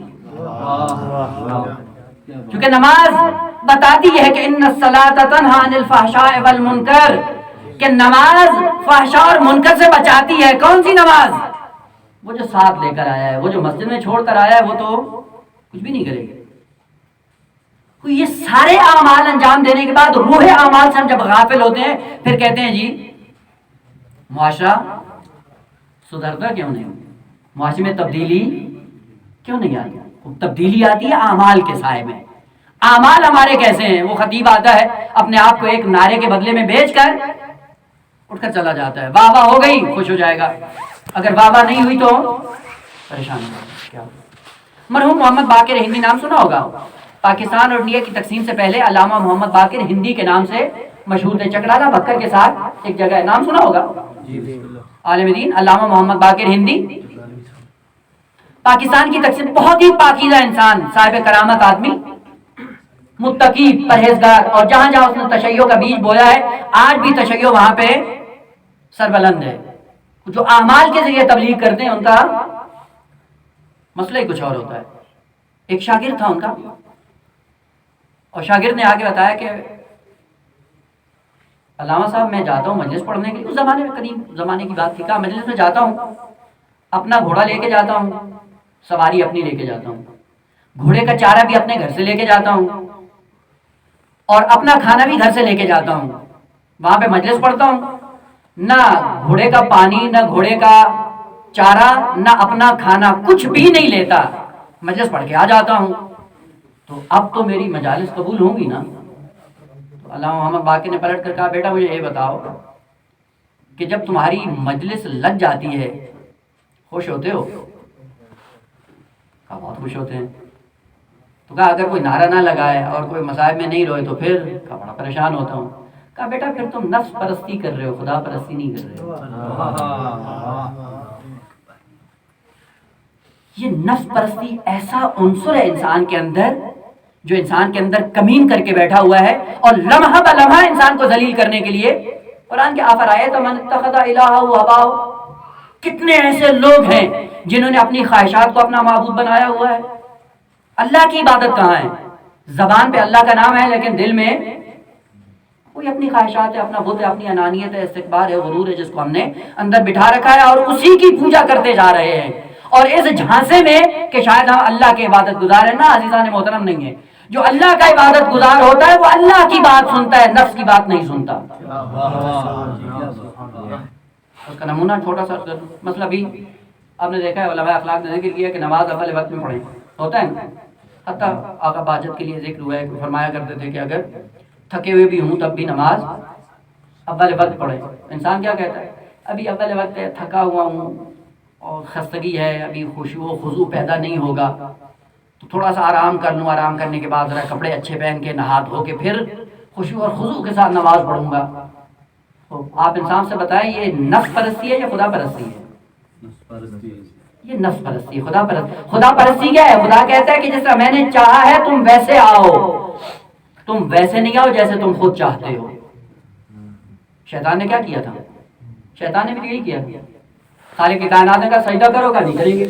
کیونکہ نماز بتاتی ہے کہ ان الصلاۃ تنہی عن الفحشاء والمنکر، کہ نماز فحشاء اور منکر سے بچاتی ہے. کون سی نماز؟ وہ جو ساتھ لے کر آیا ہے، وہ جو مسجد میں چھوڑ کر آیا ہے وہ تو کچھ بھی نہیں کرے گا. یہ سارے اعمال انجام دینے کے بعد روح اعمال سے ہم جب غافل ہوتے ہیں پھر کہتے ہیں جی معاشرہ سدھرتا کیوں نہیں، معاشرے میں تبدیلی کیوں نہیں آتی. تبدیلی آتی ہے اعمال کے سائے میں. اعمال ہمارے کیسے ہیں؟ وہ خطیب آتا ہے اپنے آپ کو ایک نعرے کے بدلے میں بیچ کر اٹھ کر چلا جاتا ہے. واہ واہ ہو گئی خوش ہو جائے گا، اگر واہ واہ نہیں ہوئی تو پریشان ہوگا. مرحوم محمد باقر ہندی نام سنا ہوگا. پاکستان اور انڈیا کی تقسیم سے پہلے علامہ محمد باقر ہندی کے نام سے مشہور تھے. چکرالا بکر کے ساتھ ایک جگہ ہے، نام سنا ہوگا، عالم دین علامہ محمد باقر ہندی. پاکستان کی تقسیم، بہت ہی پاکیزہ انسان، صاحب کرامت آدمی، متقی، پرہیزگار. اور جہاں جہاں اس نے تشیع کا بیج بویا ہے آج بھی تشیع وہاں پہ سربلند ہے. جو اعمال کے ذریعے تبلیغ کرتے ہیں ان کا مسئلہ ہی کچھ اور ہوتا ہے. ایک شاگرد تھا ان کا، اور شاگرد نے آگے بتایا کہ علامہ صاحب میں جاتا ہوں مجلس پڑھنے کے لیے. اس زمانے میں، قدیم زمانے کی بات تھی. کہا مجلس میں جاتا ہوں، اپنا گھوڑا لے کے جاتا ہوں، سواری اپنی لے کے جاتا ہوں، گھوڑے کا چارہ بھی اپنے گھر سے لے کے جاتا ہوں، اور اپنا کھانا بھی گھر سے لے کے جاتا ہوں. وہاں پہ مجلس پڑھتا ہوں، نہ گھوڑے کا پانی، نہ گھوڑے کا چارہ، نہ اپنا کھانا، کچھ بھی نہیں لیتا، مجلس پڑھ کے آ جاتا ہوں. تو اب تو میری مجالس قبول ہوں گی نا. تو علامہ محمد باقر نے پلٹ کر کہا بیٹا مجھے یہ بتاؤ کہ جب تمہاری مجلس لگ جاتی ہے خوش ہوتے ہو؟ کہا بہت خوش ہوتے ہیں. تو کہا اگر کوئی نعرہ نہ لگائے اور کوئی مصائب میں نہیں روئے تو پھر؟ کہا بڑا پریشان ہوتا ہوں. کہا بیٹا پھر تم نفس پرستی کر رہے ہو، خدا پرستی نہیں کر رہے ہو. یہ نفس پرستی ایسا عنصر ہے انسان کے اندر جو انسان کے اندر کمین کر کے بیٹھا ہوا ہے اور لمحہ بہ لمحہ انسان کو ذلیل کرنے کے لیے. قرآن کے افرأیت من اتخذ الہہ ہواہ، کتنے ایسے لوگ ہیں جنہوں نے اپنی خواہشات کو اپنا معبود بنایا ہوا ہے. اللہ کی عبادت کہاں ہے؟ زبان پہ اللہ کا نام ہے لیکن دل میں کوئی اپنی خواہشات ہے، اپنا بت ہے، اپنی انانیت ہے، استکبار ہے، غرور ہے، جس کو ہم نے اندر بٹھا رکھا ہے اور اسی کی پوجا کرتے جا رہے ہیں. اور اس جھانسے میں کہ شاید ہم اللہ کے عبادت گزار ہیں. نا عزیزان محترم، نہیں ہے. جو اللہ کا عبادت گزار ہوتا ہے وہ اللہ کی بات سنتا ہے، نفس کی بات نہیں سنتا. اس کا نمونہ چھوٹا سا مسئلہ بھی آپ نے دیکھا ہے، علماء اخلاق نے ذکر کیا کہ نماز اول وقت میں پڑھیں، ہوتا ہے نا. حتیٰ آقا باجت کے لیے ذکر ہوا ہے کہ فرمایا کرتے تھے کہ اگر تھکے ہوئے بھی ہوں تب بھی نماز اول وقت پڑھے. انسان کیا کہتا ہے؟ ابھی اول وقت ہے، تھکا ہوا ہوں اور خستگی ہے، ابھی خشوع و خضوع پیدا نہیں ہوگا تو تھوڑا سا آرام کر لوں، آرام کرنے کے بعد ذرا کپڑے اچھے پہن کے نہا دھو کے پھر خشوع اور خضوع کے ساتھ نماز پڑھوں گا. تو آپ انسان سے بتائیں یہ نفس پرستی ہے یا خدا پرستی ہے؟ یہ نفس پرستی ہے. خدا پرستی کیا ہے؟ خدا کہتا ہے کہ جس طرح میں نے چاہا ہے تم ویسے آؤ، تم ویسے نہیں آؤ جیسے تم خود چاہتے ہو. شیطان نے کیا کیا تھا؟ شیطان نے بھی یہی کیا. خالق کائنات نے کہا سجدہ کرو، کا نہیں کریں گے.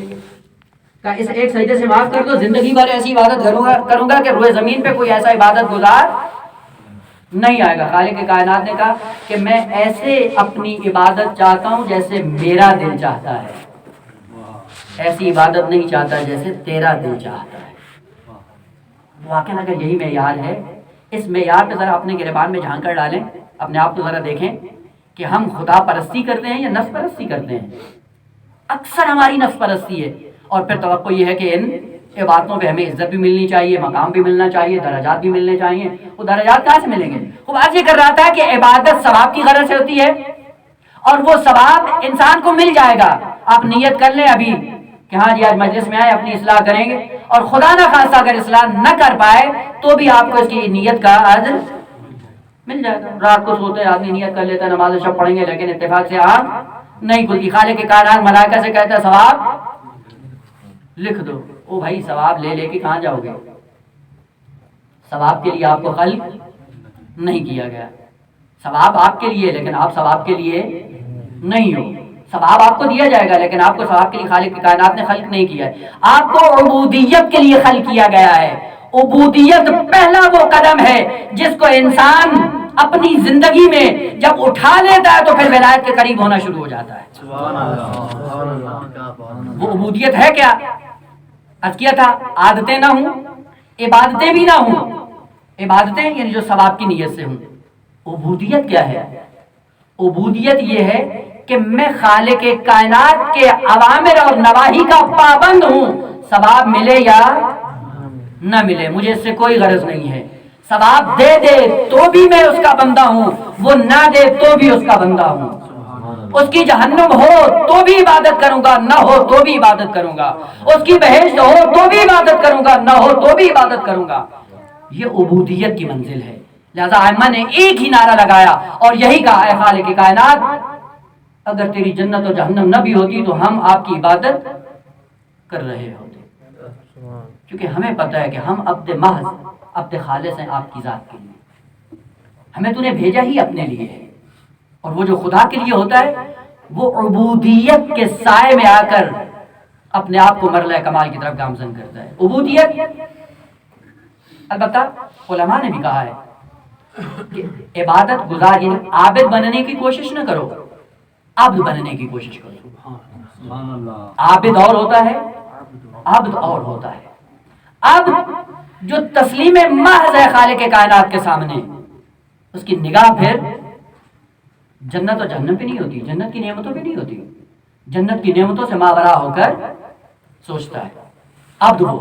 کہا اس ایک سجدے سے معاف کر دو، زندگی بھر ایسی عبادت کروں گا کہ روئے زمین پہ کوئی ایسا عبادت گزار نہیں آئے گا. خالق کائنات نے کہا کہ میں ایسے اپنی عبادت چاہتا ہوں جیسے میرا دل چاہتا ہے، ایسی عبادت نہیں چاہتا جیسے تیرا دل چاہتا ہے. واقعی اگر یہی معیار ہے، اس معیار پہ ذرا اپنے گریبان میں جھانک کر ڈالیں، اپنے آپ کو ذرا دیکھیں کہ ہم خدا پرستی کرتے ہیں یا نفس پرستی کرتے ہیں. اکثر ہماری نفس پرستی ہے، اور پھر توقع یہ ہے کہ ان عبادتوں پہ ہمیں عزت بھی ملنی چاہیے، مقام بھی ملنا چاہیے، درجات بھی ملنے چاہیے. وہ درجات کہاں سے ملیں گے؟ وہ آج یہ کر رہا تھا کہ عبادت ثواب کی غرض سے ہوتی ہے، اور وہ ثواب انسان کو مل جائے گا. آپ نیت کر لیں ابھی کہ ہاں جی آج مجلس میں آئے اپنی اصلاح کریں گے، اور خدا نہ خواستہ اگر اصلاح نہ کر پائے تو بھی آپ کو اس کی نیت کا اجر مل جائے گا. رات کو سوتے آدمی نیت کر لیتا ہے نماز شب پڑھیں گے، لیکن اتفاق سے آنکھ نہیں کھلتی. خالق کے کائنات ملائکہ سے کہتا ہے ثواب لکھ دو. او بھائی ثواب لے لے کے کہاں جاؤ گے؟ ثواب کے لیے آپ کو خلق نہیں کیا گیا. ثواب آپ کے لیے، لیکن آپ ثواب کے لیے نہیں ہو. ثواب آپ کو دیا جائے گا، لیکن آپ کو ثواب کے لیے خالق کی کائنات نے خلق نہیں کیا ہے. آپ کو عبودیت کے لیے خلق کیا گیا ہے. عبودیت پہلا وہ قدم ہے جس کو انسان اپنی زندگی میں جب اٹھا لیتا ہے تو پھر ولایت کے قریب ہونا شروع ہو جاتا ہے. وہ عبودیت ہے کیا؟ عرض کیا تھا عادتیں نہ ہوں، عبادتیں بھی نہ ہوں. عبادتیں یعنی جو ثواب کی نیت سے ہوں. عبودیت کیا ہے؟ عبودیت یہ ہے کہ میں خالق کائنات کے اوامر اور نواہی کا پابند ہوں. ثواب ملے یا نہ ملے مجھے اس سے کوئی غرض نہیں ہے. ثواب دے دے تو بھی میں اس کا بندہ ہوں، وہ نہ دے تو بھی اس کا بندہ ہوں. اس کی جہنم ہو تو بھی عبادت کروں گا، نہ ہو تو بھی عبادت کروں گا. اس کی بہشت ہو تو بھی عبادت کروں گا، نہ ہو تو بھی عبادت کروں گا. یہ عبودیت کی منزل ہے. لہذا ائمہ نے ایک ہی نعرہ لگایا اور یہی کہا ہے خالق کی کائنات اگر تیری جنت و جہنم نہ بھی ہوتی تو ہم آپ کی عبادت کر رہے ہوتے، کیونکہ ہمیں پتہ ہے کہ ہم عبد محض عبد خالص ہیں آپ کی ذات کے لیے. ہمیں تو نے بھیجا ہی اپنے لیے ہے، اور وہ جو خدا کے لیے ہوتا ہے وہ عبودیت کے سائے میں آ کر اپنے آپ کو مرحلہ کمال کی طرف گامزن کرتا ہے. عبودیت البتہ علماء نے بھی کہا ہے کہ عبادت گزار یعنی عابد بننے کی کوشش نہ کرو، عبد بننے کی کوشش کرو. عابد اور ہوتا ہے، عبد اور ہوتا ہے. عبد جو تسلیم محض ہے خالق کائنات کے سامنے، اس کی نگاہ پھر جنت و جہنم پہ نہیں ہوتی، جنت کی نعمتوں پہ نہیں ہوتی، جنت کی نعمتوں سے ماورا ہو کر سوچتا ہے. عبد وہ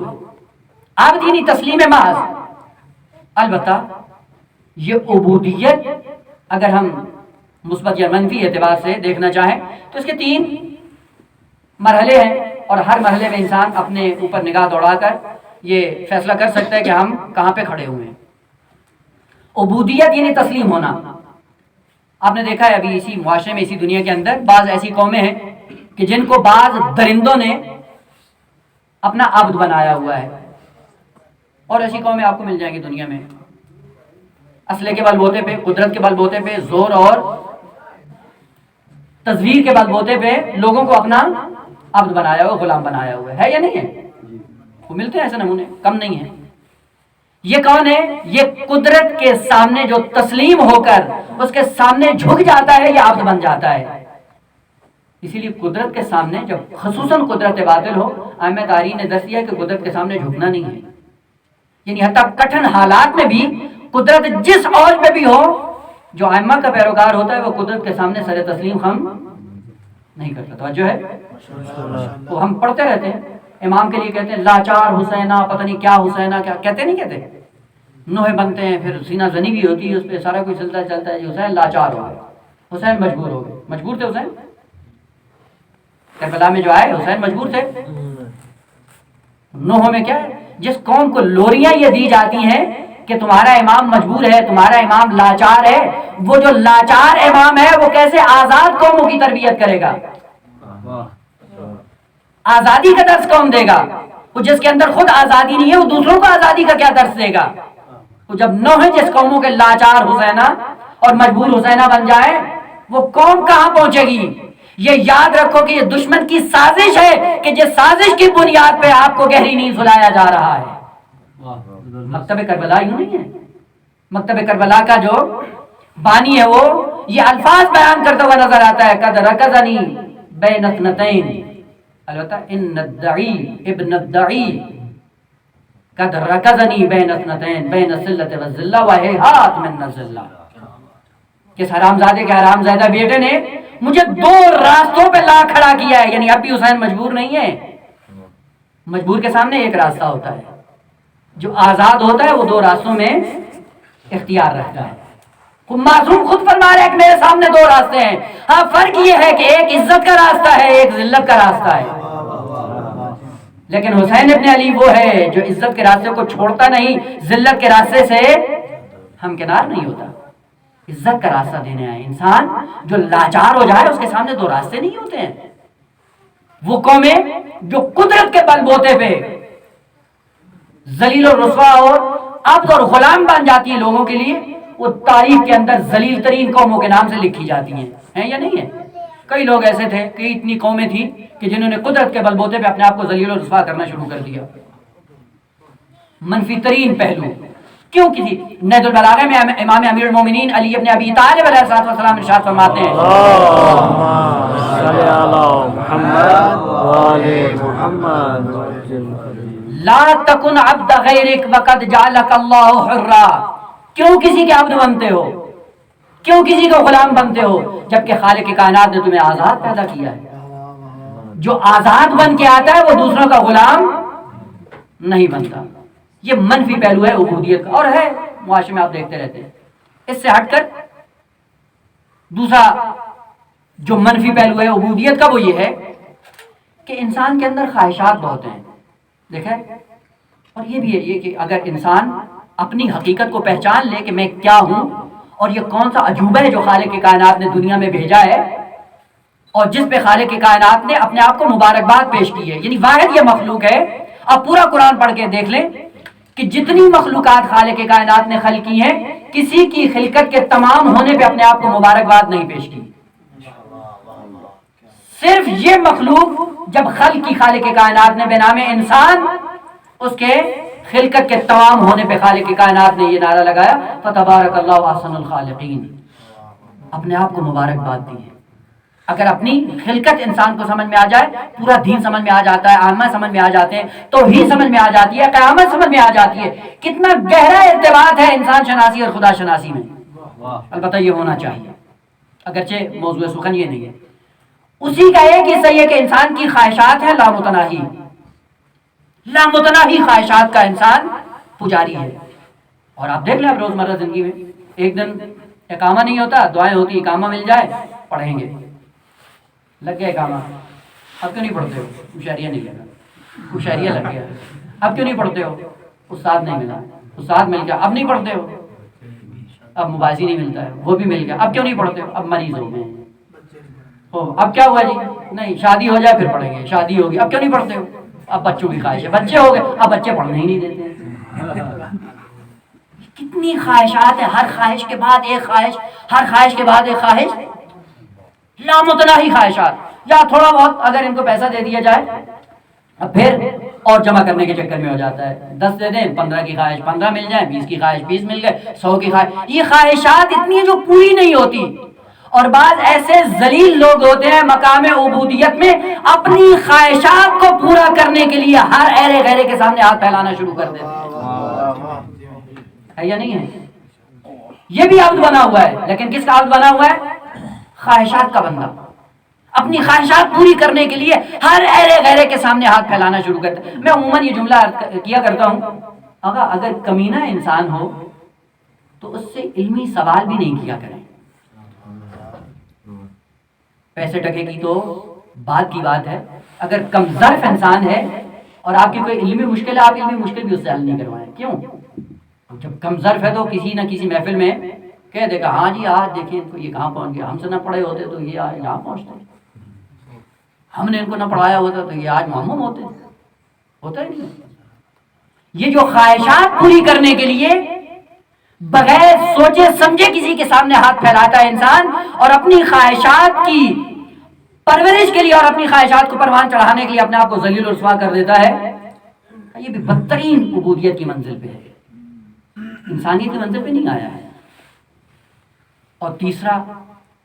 عبد یعنی تسلیم محض. البتہ یہ عبودیت اگر ہم مثبت یا منفی اعتبار سے دیکھنا چاہیں تو اس کے 3 مرحلے ہیں، اور ہر مرحلے میں انسان اپنے اوپر نگاہ دوڑا کر یہ فیصلہ کر سکتا ہے کہ ہم کہاں پہ کھڑے ہوئے ہیں. عبودیت یعنی تسلیم ہونا. آپ نے دیکھا ہے ابھی اسی معاشرے میں، اسی دنیا کے اندر بعض ایسی قومیں ہیں کہ جن کو بعض درندوں نے اپنا عبد بنایا ہوا ہے، اور ایسی قومیں آپ کو مل جائیں گی دنیا میں. اسلحے کے بل بوتے پہ، قدرت کے بل بوتے پہ، زور اور تزویر کے بل بوتے پہ لوگوں کو اپنا عبد بنایا ہوا، غلام بنایا ہوا ہے یا نہیں ہے؟ وہ ملتے ہیں ایسے نمونے، کم نہیں ہیں. یہ کون ہے؟ یہ قدرت کے سامنے جو تسلیم ہو کر اس کے سامنے جھک جاتا ہے یا عبد بن جاتا ہے. اسی لیے قدرت کے سامنے جب خصوصاً قدرت باطل ہو، ائمہ تاریخ نے درس دیا کہ قدرت کے سامنے جھکنا نہیں ہے. یعنی حتیٰ کٹھن حالات میں بھی قدرت جس اوج پہ بھی ہو، جو ائمہ کا پیروکار ہوتا ہے وہ قدرت کے سامنے سر تسلیم خم نہیں کرتا. توجہ ہے؟ وہ ہم پڑھتے رہتے ہیں، امام کے لیے کہتے ہیں لاچار حسینہ، پتہ نہیں کیا حسینہ، کیا کہتے نہیں کہتے. نوحے بنتے ہیں، پھر سینہ زنی بھی ہوتی ہے، اس پہ سارا کچھ چلتا ہے. حسین لاچار ہو گئے، حسین مجبور ہو گئے. مجبور تھے حسین؟ کربلا میں جو آئے حسین مجبور تھے؟ نوحوں میں کیا ہے، جس قوم کو لوریاں یہ دی جاتی ہیں کہ تمہارا امام مجبور ہے، تمہارا امام لاچار ہے، وہ جو لاچار امام ہے وہ کیسے آزاد قوموں کی تربیت کرے گا؟ آزادی کا درس کون دے گا؟ وہ جس کے اندر خود آزادی نہیں ہے، وہ دوسروں کو آزادی کا کیا درس دے گا؟ وہ جب نوح جس قوموں کے لاچار حسینہ اور مجبور حسینہ بن جائے، وہ قوم کہاں پہنچے گی؟ یہ یاد رکھو کہ یہ دشمن کی سازش ہے کہ جس سازش کی بنیاد پہ آپ کو گہری نیند سلایا جا رہا ہے. مکتب کربلا یوں نہیں ہے. مکتب کربلا کا جو بانی ہے وہ یہ الفاظ بیان کرتا ہوا نظر آتا ہے، قد رکزنی بین اثنتین، البتہ ان الدعی ابن الدعی قد رکزنی بین اثنتین بین الذلۃ والذلہ وہیہات من الذلہ. کس حرامزادے کے حرامزادہ بیٹے نے مجھے دو راستوں پہ لا کھڑا کیا ہے. یعنی اب بھی حسین مجبور نہیں ہے. مجبور کے سامنے ایک راستہ ہوتا ہے، جو آزاد ہوتا ہے وہ دو راستوں میں اختیار رکھتا ہے. معصوم خود فرما رہے ہیں کہ میرے سامنے دو راستے ہیں. ہاں فرق یہ ہے کہ ایک عزت کا راستہ ہے، ایک ذلت کا راستہ ہے. لیکن حسین ابن علی وہ ہے جو عزت کے راستے کو چھوڑتا نہیں، ذلت کے راستے سے ہمکنار نہیں ہوتا. عزت کا راستہ دینے آئے. انسان جو لاچار ہو جائے اس کے سامنے دو راستے نہیں ہوتے ہیں. وہ قومیں جو قدرت کے بل بوتے پہ ذلیل و رسوا اور عبد اور غلام بن جاتی ہیں لوگوں کے لیے، وہ تاریخ کے اندر ذلیل ترین قوموں کے نام سے لکھی جاتی ہیں یا نہیں ہے؟ کئی لوگ ایسے تھے، کئی اتنی قومیں تھیں کہ جنہوں نے قدرت کے بل بوتے پہ اپنے آپ کو ذلیل و رسوا کرنا شروع کر دیا. منفی ترین پہلو کیوں کسی نہج البلاغہ میں امام امیر المومنین علی ابن ابی طالب علیہ السلام ارشاد فرماتے ہیں، لا تکن عبد غیرک وقد جعلک اللہ حرا. کیوں کسی کے عبد بنتے ہو، کیوں کسی کا غلام بنتے ہو، جبکہ خالق کائنات نے تمہیں آزاد پیدا کیا ہے. جو آزاد بن کے آتا ہے وہ دوسروں کا غلام نہیں بنتا. یہ منفی پہلو ہے عبودیت کا، اور ہے معاشرے میں آپ دیکھتے رہتے ہیں. اس سے ہٹ کر دوسرا جو منفی پہلو ہے عبودیت کا وہ یہ ہے کہ انسان کے اندر خواہشات بہت ہیں. دیکھیں، اور یہ بھی ہے یہ کہ اگر انسان اپنی حقیقت کو پہچان لے کہ میں کیا ہوں اور یہ کون سا عجوبہ ہے جو خالق کائنات نے دنیا میں بھیجا ہے اور جس پہ خالق کائنات نے اپنے آپ کو مبارکباد پیش کی ہے. یعنی واحد یہ مخلوق ہے. آپ پورا قرآن پڑھ کے دیکھ لیں کہ جتنی مخلوقات خالق کائنات نے خلق کی ہیں، کسی کی خلقت کے تمام ہونے پہ اپنے آپ کو مبارکباد نہیں پیش کی. صرف یہ مخلوق جب خلق کی خالق کائنات نے بنام انسان، اس کے خلقت کے تمام ہونے پہ خالق کائنات نے یہ نعرہ لگایا، فتبارک اللہ احسن الخالقین، اپنے آپ کو مبارکباد دی ہے. اگر اپنی خلقت انسان کو سمجھ میں آ جائے، پورا دین سمجھ میں آ جاتا ہے، اعمال سمجھ میں آ جاتے ہیں، توحید سمجھ میں آ جاتی ہے، قیامت سمجھ میں آ جاتی ہے. کتنا گہرا ارتباط ہے انسان شناسی اور خدا شناسی میں. البتہ یہ ہونا چاہیے، اگرچہ موضوع سخن یہ نہیں ہے. اسی کا ایک حصہ یہ کہ انسان کی خواہشات ہیں لامتناہی، لامتناہی خواہشات کا انسان پجاری ہے. اور آپ دیکھ لیں اب روزمرہ زندگی میں ایک دن اقامہ نہیں ہوتا، دعائیں ہوتی، اقامہ مل جائے پڑھیں گے، لگ گیا اقامہ، اب کیوں نہیں پڑھتے ہو؟ مشاہریہ نہیں لگا، مشاہریہ لگ گیا، اب کیوں نہیں پڑھتے ہو؟ استاد نہیں ملا، استاد مل گیا، اب نہیں پڑھتے ہو. اب مباحثی نہیں ملتا ہے، وہ بھی مل گیا، اب کیوں نہیں پڑھتے ہو؟ اب مریض ہو گئے. اب کیا ہوا جی؟ نہیں، شادی ہو جائے پھر پڑھیں گے، شادی ہوگی، اب کیوں نہیں پڑھتے ہو؟ اب بچوں کی خواہش ہے، بچے ہو گئے، اب بچے پڑھنے ہی نہیں دیتے. کتنی خواہشات ہیں، ہر خواہش کے بعد ایک خواہش، ہر خواہش کے بعد ایک خواہش، لامتناہی خواہشات. یا تھوڑا بہت اگر ان کو پیسہ دے دیا جائے اب پھر اور جمع کرنے کے چکر میں ہو جاتا ہے. 10 دے دیں، 15 کی خواہش 15 مل جائے، 20 کی خواہش 20 مل گئے، 100 کی خواہش. یہ خواہشات اتنی ہیں جو پوری نہیں ہوتی. اور بعض ایسے ذلیل لوگ ہوتے ہیں مقام عبودیت میں اپنی خواہشات کو پورا کرنے کے لیے ہر ایرے غیرے کے سامنے ہاتھ پھیلانا شروع کر دیتے ہیں. یا نہیں ہے؟ یہ بھی عبد بنا ہوا ہے، لیکن کس کا عبد بنا ہوا ہے؟ خواہشات کا بندہ. اپنی خواہشات پوری کرنے کے لیے ہر ایرے غیرے کے سامنے ہاتھ پھیلانا شروع کرتا ہے. میں عموماً یہ جملہ کیا کرتا ہوں اگر کمینہ انسان ہو تو اس سے علمی سوال بھی نہیں کیا کریں. پیسے ٹکے کی تو بات کی بات ہے، اگر کم ظرف انسان ہے اور آپ کی کوئی علمی مشکل ہے، آپ علمی مشکل بھی اس سے حل نہیں کروائیں. کیوں؟ جب کم ظرف ہے تو کسی نہ کسی محفل میں کہہ دے گا ہاں جی آج دیکھیں ان کو یہ کہاں پہنچ گیا، ہم سے نہ پڑھے ہوتے تو یہ آج یہاں پہنچتے، ہم نے ان کو نہ پڑھایا ہوتا تو یہ آج معمم ہوتے. ہوتا ہی نہیں. یہ جو خواہشات پوری کرنے کے لیے بغیر سوچے سمجھے کسی کے سامنے ہاتھ پھیلاتا ہے انسان، اور اپنی خواہشات کی پرورش کے لیے اور اپنی خواہشات کو پروان چڑھانے کے لیے اپنے آپ کو ذلیل و رسوا کر دیتا ہے، یہ بھی بدترین عبودیت کی منزل پہ ہے، انسانیت کی منزل پہ نہیں آیا ہے. اور تیسرا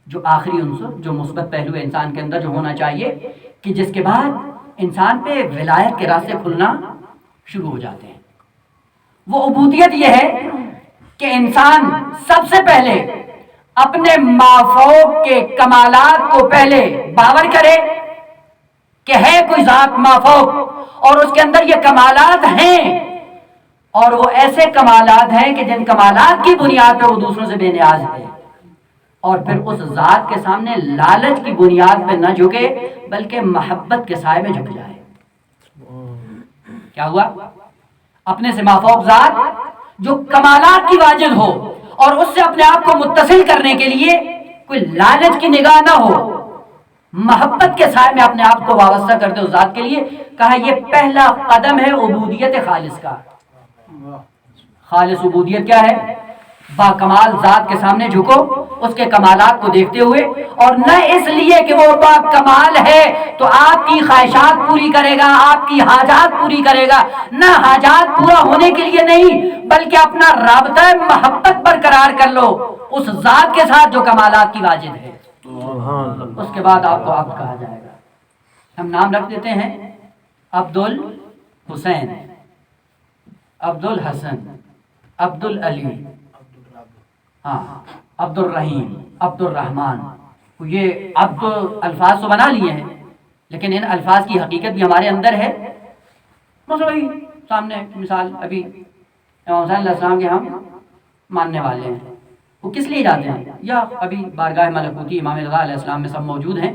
جو آخری عنصر، جو مثبت پہلو انسان کے اندر جو ہونا چاہیے، کہ جس کے بعد انسان پہ ولایت کے راستے کھلنا شروع ہو جاتے ہیں، وہ عبودیت یہ ہے کہ انسان سب سے پہلے اپنے مافوق کے کمالات کو پہلے باور کرے کہ ہے کوئی ذات مافوق اور اس کے اندر یہ کمالات ہیں، اور وہ ایسے کمالات ہیں کہ جن کمالات کی بنیاد پہ وہ دوسروں سے بے نیاز ہے، اور پھر اس ذات کے سامنے لالچ کی بنیاد پہ نہ جھکے بلکہ محبت کے سائے میں جھک جائے. کیا ہوا؟ اپنے سے مافوق ذات جو کمالات کی واجد ہو اور اس سے اپنے آپ کو متصل کرنے کے لیے کوئی لالچ کی نگاہ نہ ہو، محبت کے سائے میں اپنے آپ کو وابستہ کر دے اس ذات کے لیے. کہا یہ پہلا قدم ہے عبودیت خالص کا. خالص عبودیت کیا ہے؟ با کمال ذات کے سامنے جھکو اس کے کمالات کو دیکھتے ہوئے، اور نہ اس لیے کہ وہ با کمال ہے تو آپ کی خواہشات پوری کرے گا، آپ کی حاجات پوری کرے گا، نہ حاجات پورا ہونے کے لیے نہیں بلکہ اپنا رابطہ محبت برقرار کر لو اس ذات کے ساتھ جو کمالات کی واجد ہے. اس کے بعد آپ کو عبد کہا جائے گا. ہم نام رکھ دیتے ہیں عبد الحسین، عبد الحسن، عبد العلی، ہاں عبد الرحیم، عبد الرحمن. یہ عبد الفاظ تو بنا لیے ہیں لیکن ان الفاظ کی حقیقت بھی ہمارے اندر ہے. مثلا سامنے مثال ابھی امام حسین علیہ السلام کے ہم ماننے والے ہیں، وہ کس لیے جاتے ہیں؟ یا ابھی بارگاہ ملکوتی امام رضا علیہ السلام میں سب موجود ہیں،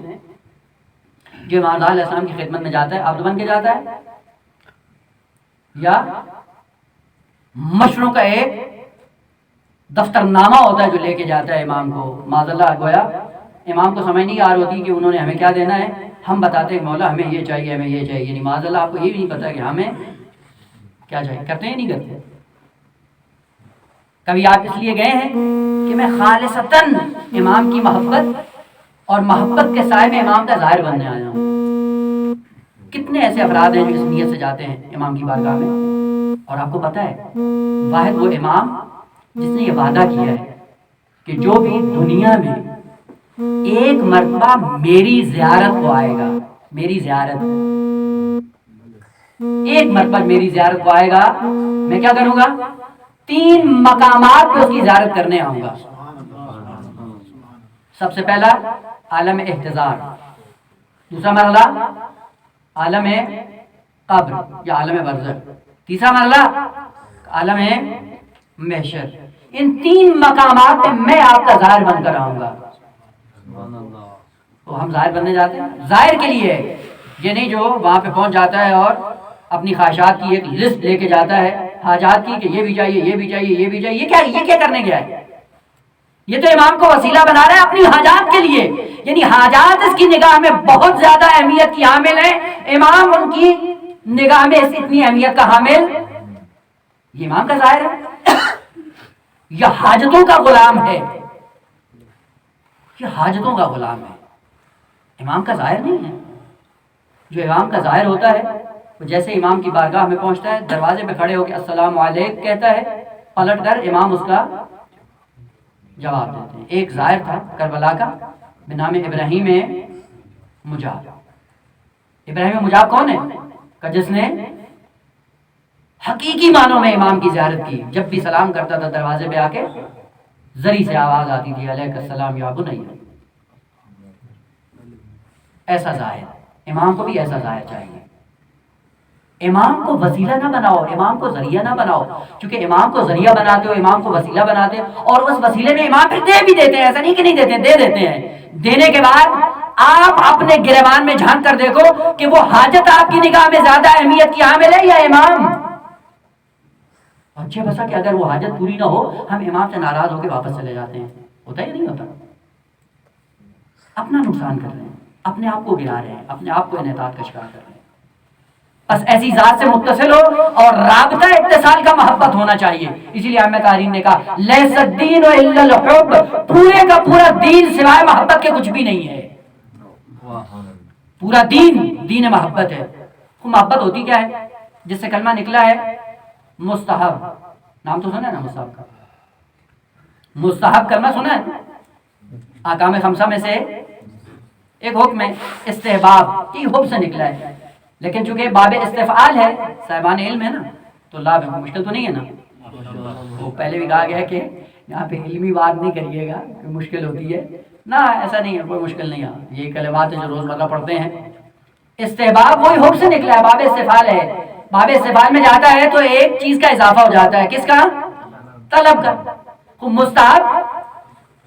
جو امام رضا علیہ السلام کی خدمت میں جاتا ہے عبد بن کے جاتا ہے، یا مشروں کا ایک دفتر نامہ ہوتا ہے جو لے کے جاتا ہے امام کو. معاذ اللہ، گویا امام کو سمجھ نہیں آ رہی ہوتی کہ انہوں نے ہمیں کیا دینا ہے. ہم بتاتے ہیں مولا ہمیں یہ چاہیے، ہمیں یہ چاہیے، یعنی معاذ اللہ آپ کو یہ بھی نہیں پتا کہ ہمیں کیا چاہیے. کرتے ہیں نہیں کرتے؟ کبھی آپ اس لیے گئے ہیں کہ میں خالصتاً امام کی محبت اور محبت کے سائے میں امام کا ظاہر بننے آیا ہوں. کتنے ایسے افراد ہیں جو اس نیت سے جاتے ہیں امام کی بارگاہ میں، اور آپ کو پتا ہے واحد وہ امام جس نے یہ وعدہ کیا ہے کہ جو بھی دنیا میں ایک مرتبہ میری زیارت کو آئے گا، میری زیارت ایک مرتبہ میری زیارت کو آئے گا، میں کیا کروں گا؟ 3 مقامات پہ اس کی زیارت کرنے آؤں گا. سب سے پہلا عالم احتضار، دوسرا مرحلہ عالم قبر یا عالم برزخ، تیسرا مرحلہ عالم محشر. ان 3 مقامات پہ میں آپ کا ظاہر بن کر آؤں گا. تو ہم ظاہر بننے جاتے ہیں ظاہر کے لیے، یہ نہیں جو وہاں پہ پہنچ جاتا ہے اور اپنی خواہشات کی ایک لسٹ لے کے جاتا ہے حاجات کی کہ یہ بھی چاہیے، یہ بھی چاہیے، یہ بھی چاہیے. یہ کیا کرنے گیا ہے؟ یہ تو امام کو وسیلہ بنا رہا ہے اپنی حاجات کے لیے، یعنی حاجات اس کی نگاہ میں بہت زیادہ اہمیت کی حامل ہیں. امام ان کی نگاہ میں اتنی اہمیت کا حامل، یہ امام کا ظاہر ہے، یہ حاجتوں کا غلام ہے، یہ حاجتوں کا غلام ہے، امام کا ظاہر نہیں ہے. جو امام کا ظاہر ہوتا ہے وہ جیسے امام کی بارگاہ میں پہنچتا ہے، دروازے پہ کھڑے ہو کے السلام علیکم کہتا ہے، پلٹ کر امام اس کا جواب دیتے ہیں. ایک ظاہر تھا کربلا کا بنام ابراہیم مجاب. ابراہیم مجاب کون ہے؟ کہ جس نے حقیقی معنوں میں امام کی زیارت کی. جب بھی سلام کرتا تھا دروازے پہ آ کے زری سے آواز آتی تھی علیک السلام یا بنی. ایسا ظاہر امام کو بھی ایسا ظاہر چاہیے. امام کو وسیلہ نہ بناؤ، امام کو ذریعہ نہ بناؤ، کیونکہ امام کو ذریعہ بناتے ہو، امام کو وسیلہ بناتے ہو، اور اس وسیلے میں امام پھر دے بھی دیتے ہیں، ایسا نہیں کہ نہیں دیتے ہیں، دے دیتے ہیں۔ دینے کے بعد آپ اپنے گریبان میں جھانک کر دیکھو کہ وہ حاجت آپ کی نگاہ میں زیادہ اہمیت کی حامل ہے یا امام؟ اچھا بسا کہ اگر وہ حاجت پوری نہ ہو ہم امام سے ناراض ہو کے واپس چلے جاتے ہیں، ہوتا ہی نہیں ہوتا؟ اپنا نقصان کر رہے ہیں، اپنے آپ کو گرا رہے ہیں، اپنے آپ کو انحطاط کا شکار کر رہے ہیں۔ بس ایسی ذات سے متصل ہو اور رابطہ اتصال کا محبت ہونا چاہیے۔ اسی لیے احمد تارین نے کہا لیس الدین الا الحب، پورے کا پورا دین سوائے محبت کے کچھ بھی نہیں ہے۔ پورا دین محبت ہے۔ محبت ہوتی کیا ہے؟ جس سے کلمہ نکلا ہے مستحب، نام تو سنا ہے نا مستحب کا؟ مستحب کلمہ سنا ہے؟ احکام خمسہ میں سے ایک حکم ہے استحباب، کی حب سے نکلا ہے، لیکن چونکہ باب استفعال ہے، صاحبان علم ہے نا، تو لاب ہے، مشکل تو نہیں ہے نا؟ وہ پہلے بھی کہا گیا کہ یہاں پہ علمی بات نہیں کریے گا کہ مشکل ہوتی ہے، نہ ایسا نہیں ہے، کوئی مشکل نہیں ہے، یہ کلمات ہیں جو روزمرہ پڑھتے ہیں۔ استحباب وہی حب سے نکلا ہے، باب استفعال ہے، باب استفعال میں جاتا ہے تو ایک چیز کا اضافہ ہو جاتا ہے، کس کا؟ طلب کا۔ مستحب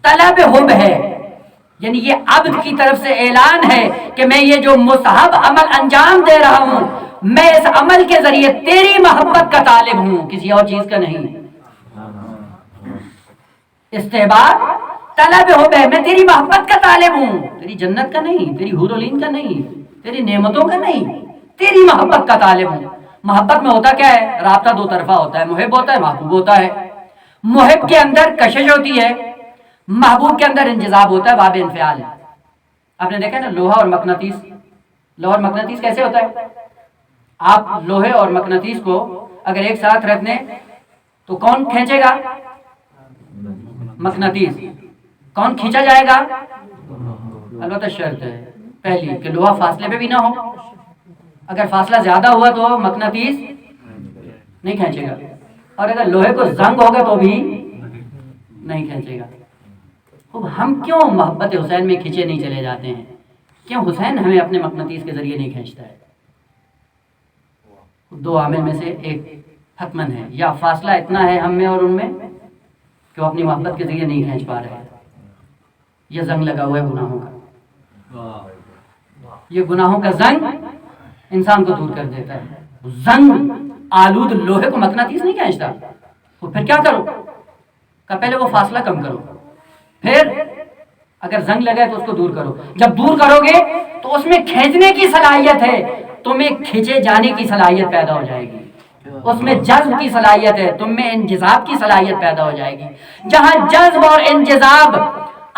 طلب حب ہے، یعنی یہ عبد کی طرف سے اعلان ہے کہ میں یہ جو مستحب عمل انجام دے رہا ہوں، میں اس عمل کے ذریعے تیری محبت کا طالب ہوں، کسی اور چیز کا نہیں۔ استحباب طلب حب ہے، میں تیری محبت کا طالب ہوں، تیری جنت کا نہیں، تیری حور و عین کا نہیں، تیری نعمتوں کا نہیں، تیری محبت کا طالب ہوں۔ محبت میں ہوتا کیا ہے؟ رابطہ دو طرفہ ہوتا ہے، محب ہوتا ہے، محبوب ہوتا ہے۔ محب کے اندر کشش ہوتی ہے، محبوب کے اندر انجذاب ہوتا ہے، باب انفعال ہے۔ آپ نے دیکھا نا لوہا اور مقناطیس، لوہا اور مقناطیس کیسے ہوتا ہے؟ آپ لوہے اور مقناطیس کو اگر ایک ساتھ رکھ دیں تو کون کھینچے گا؟ مقناطیس۔ کون کھینچا جائے گا؟ البتہ شرط ہے پہلی کہ لوہا فاصلے پہ بھی نہ ہو، اگر فاصلہ زیادہ ہوا تو مقناطیس نہیں کھینچے گا، اور اگر لوہے کو زنگ ہوگا تو بھی نہیں کھینچے گا۔ اب ہم کیوں محبت حسین میں کھینچے نہیں چلے جاتے ہیں؟ کیوں حسین ہمیں اپنے مقناطیس کے ذریعے نہیں کھینچتا ہے؟ دو عامل میں سے ایک حتمن ہے، یا فاصلہ اتنا ہے ہم میں اور ان میں کہ وہ اپنی محبت کے ذریعے نہیں کھینچ پا رہے ہیں، یہ زنگ لگا ہوا ہے گناہوں کا۔ یہ گناہوں کا زنگ انسان کو دور کر دیتا ہے۔ زنگ آلود لوہے کو مقناطیس نہیں کھینچتا، تو پھر کیا کرو؟ کہ پہلے وہ فاصلہ کم کرو، پھر اگر زنگ لگے تو اس کو دور کرو۔ جب دور کرو گے تو اس میں کھینچنے کی صلاحیت ہے، تمہیں کھینچے جانے کی صلاحیت پیدا ہو جائے گی، اس میں جذب کی صلاحیت ہے، تم میں انجذاب کی صلاحیت پیدا ہو جائے گی۔ جہاں جذب اور انجذاب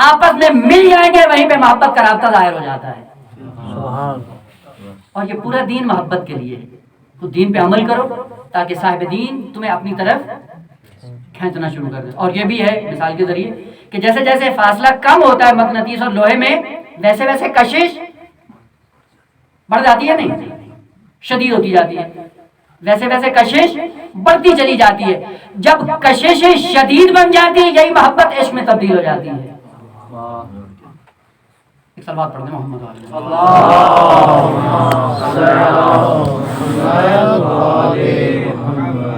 آپس میں مل جائیں گے وہیں پہ محبت کا رابطہ ظاہر ہو جاتا ہے۔ اور یہ پورا دین محبت کے لیے ہے۔ تو دین پہ عمل کرو تاکہ صاحب دین تمہیں اپنی طرف کھینچنا شروع کر دے۔ اور یہ بھی ہے مثال کے ذریعے کہ جیسے جیسے فاصلہ کم ہوتا ہے مقناطیس اور لوہے میں، ویسے ویسے کشش بڑھ جاتی ہے، نہیں شدید ہوتی جاتی ہے، ویسے ویسے کشش بڑھتی چلی جاتی ہے۔ جب کشش شدید بن جاتی ہے یہی محبت عشق میں تبدیل ہو جاتی ہے۔ ایک صلوات پڑھ دیں محمد علیہ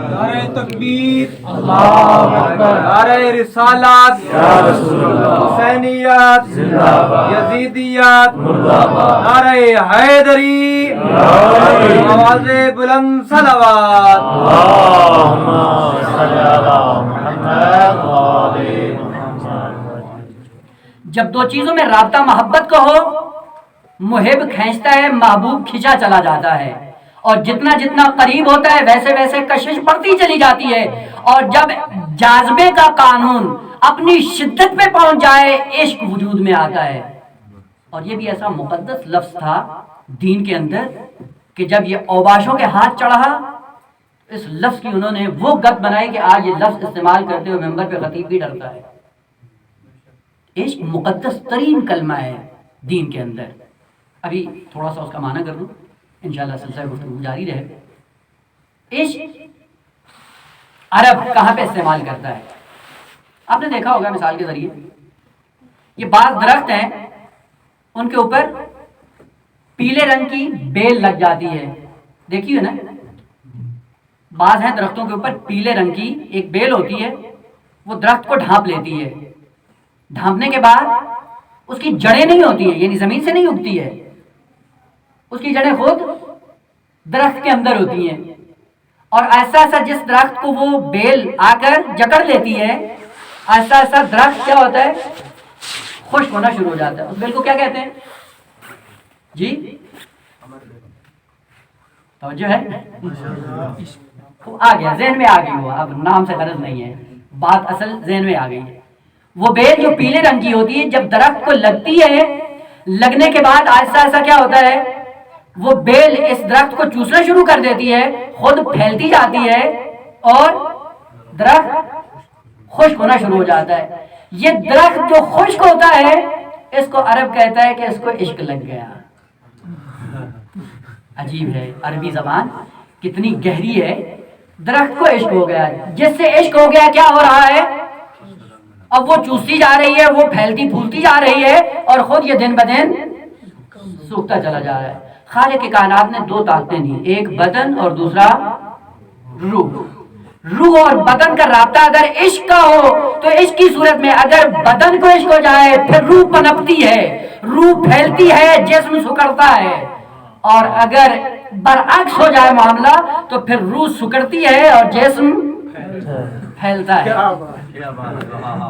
نعرہ تکبیر، اللہ اکبر، نعرہ رسالت، یا رسول اللہ، حسینیت زندہ باد، یزیدیت مردہ باد، نعرہ حیدری، آواز بلند صلوات، اللہم صلی علی محمد وآل محمد۔ جب دو چیزوں میں رابطہ محبت کا ہو، محب کھینچتا ہے، محبوب کھینچا چلا جاتا ہے، اور جتنا جتنا قریب ہوتا ہے ویسے ویسے کشش بڑھتی چلی جاتی ہے۔ اور جب جاذبے کا قانون اپنی شدت پہ پہنچ جائے عشق وجود میں آتا ہے۔ اور یہ بھی ایسا مقدس لفظ تھا دین کے اندر کہ جب یہ اوباشوں کے ہاتھ چڑھا، اس لفظ کی انہوں نے وہ گت بنائی کہ آج یہ لفظ استعمال کرتے ہوئے ممبر پہ خطیب بھی ڈرتا ہے۔ عشق مقدس ترین کلمہ ہے دین کے اندر۔ ابھی تھوڑا سا اس کا معنی کر دوں، انشاءاللہ سلسلہ گفتگو جاری رہے۔ عشق عرب کہاں پہ استعمال کرتا ہے؟ آپ نے دیکھا ہوگا مثال کے ذریعے، یہ بعض درخت ہیں ان کے اوپر پیلے رنگ کی بیل لگ جاتی ہے، دیکھیے نا، بعض ہیں درختوں کے اوپر پیلے رنگ کی ایک بیل ہوتی ہے، وہ درخت کو ڈھانپ لیتی ہے، ڈھانپنے کے بعد اس کی جڑیں نہیں ہوتی ہیں، یعنی زمین سے نہیں اگتی ہے، اس کی جڑیں خود درخت کے اندر ہوتی ہیں، اور ایسا ایسا جس درخت کو وہ بیل آ کر جکڑ لیتی ہے، ایسا ایسا درخت کیا ہوتا ہے؟ خشک ہونا شروع ہو جاتا ہے۔ اس بیل کو کیا کہتے ہیں جی؟ توجہ ہے؟ آ گیا ذہن میں، آ گئی وہ، اب نام سے غرض نہیں ہے، بات اصل ذہن میں آ گئی ہے۔ وہ بیل جو پیلے رنگ کی ہوتی ہے، جب درخت کو لگتی ہے، لگنے کے بعد ایسا ایسا کیا ہوتا ہے؟ وہ بیل اس درخت کو چوسنا شروع کر دیتی ہے، خود پھیلتی جاتی ہے اور درخت خشک ہونا شروع ہو جاتا ہے۔ یہ درخت جو خشک ہوتا ہے، اس کو عرب کہتا ہے کہ اس کو عشق لگ گیا۔ عجیب ہے، عربی زبان کتنی گہری ہے۔ درخت کو عشق ہو گیا، جس سے عشق ہو گیا کیا ہو رہا ہے؟ اب وہ چوستی جا رہی ہے، وہ پھیلتی پھولتی جا رہی ہے، اور خود یہ دن بدن سوکھتا چلا جا رہا ہے۔ خالق کائنات نے دو طاقتیں دی، ایک بدن اور دوسرا روح۔ روح اور بدن کا رابطہ اگر عشق کا ہو تو عشق کی صورت میں اگر بدن کو عشق ہو جائے پھر روح پنپتی ہے، روح پھیلتی ہے، جسم سکڑتا ہے، اور اگر برعکس ہو جائے معاملہ تو پھر روح سکڑتی ہے اور جسم پھیلتا ہے۔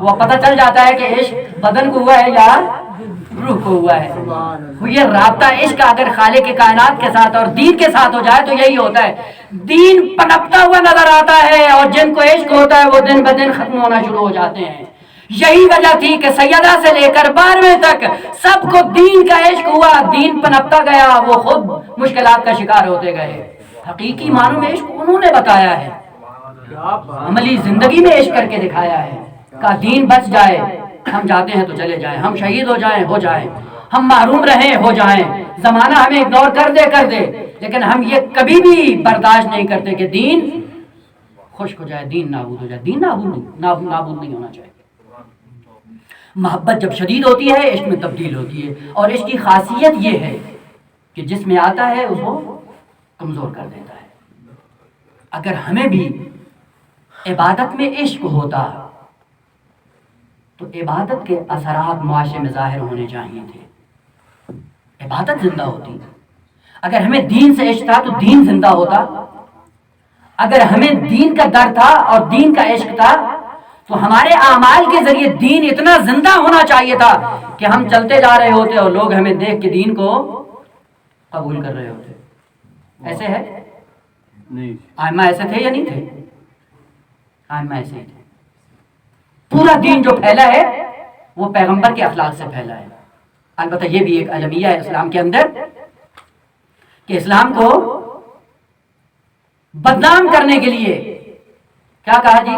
وہ پتہ چل جاتا ہے کہ عشق بدن کو ہوا ہے یا روح کو ہوا ہے۔ یہ رابطہ عشق اگر خالق کائنات کے ساتھ اور دین کے ساتھ ہو جائے تو یہی ہوتا ہے، دین پنپتا ہوا نظر آتا ہے، اور جن کو عشق ہوتا ہے وہ دن بدن ختم ہونا شروع ہو جاتے ہیں۔ یہی وجہ تھی کہ سیدہ سے لے کر 12ویں تک سب کو دین کا عشق ہوا، دین پنپتا گیا، وہ خود مشکلات کا شکار ہوتے گئے۔ حقیقی معنوں میں عشق انہوں نے بتایا ہے، عملی زندگی میں عشق کر کے دکھایا ہے۔ کا دین بچ جائے، ہم جاتے ہیں تو چلے جائیں، ہم شہید ہو جائیں ہو جائیں، ہم محروم رہیں ہو جائیں، زمانہ ہمیں اگنور کر دے، لیکن ہم یہ کبھی بھی برداشت نہیں کرتے کہ دین خشک ہو جائے، دین نابود ہو جائے۔ دین نابود نہیں ہونا چاہیے۔ محبت جب شدید ہوتی ہے عشق میں تبدیل ہوتی ہے، اور عشق کی خاصیت یہ ہے کہ جس میں آتا ہے اس کو کمزور کر دیتا ہے۔ اگر ہمیں بھی عبادت میں عشق ہوتا تو عبادت کے اثرات معاشرے میں ظاہر ہونے چاہیے تھے، عبادت زندہ ہوتی۔ اگر ہمیں دین سے عشق تھا تو دین زندہ ہوتا، اگر ہمیں دین کا ڈر تھا اور دین کا عشق تھا تو ہمارے اعمال کے ذریعے دین اتنا زندہ ہونا چاہیے تھا کہ ہم چلتے جا رہے ہوتے اور لوگ ہمیں دیکھ کے دین کو قبول کر رہے ہوتے۔ ایسے ہے؟ نہیں۔ ائمہ ایسے تھے یا نہیں تھے؟ ائمہ ایسے ہی تھے۔ پورا دین جو پھیلا ہے وہ پیغمبر کے اخلاق سے پھیلا ہے۔ البتہ یہ بھی ایک المیہ ہے اسلام کے اندر کہ اسلام کو بدنام کرنے کے لیے کیا کہا جی؟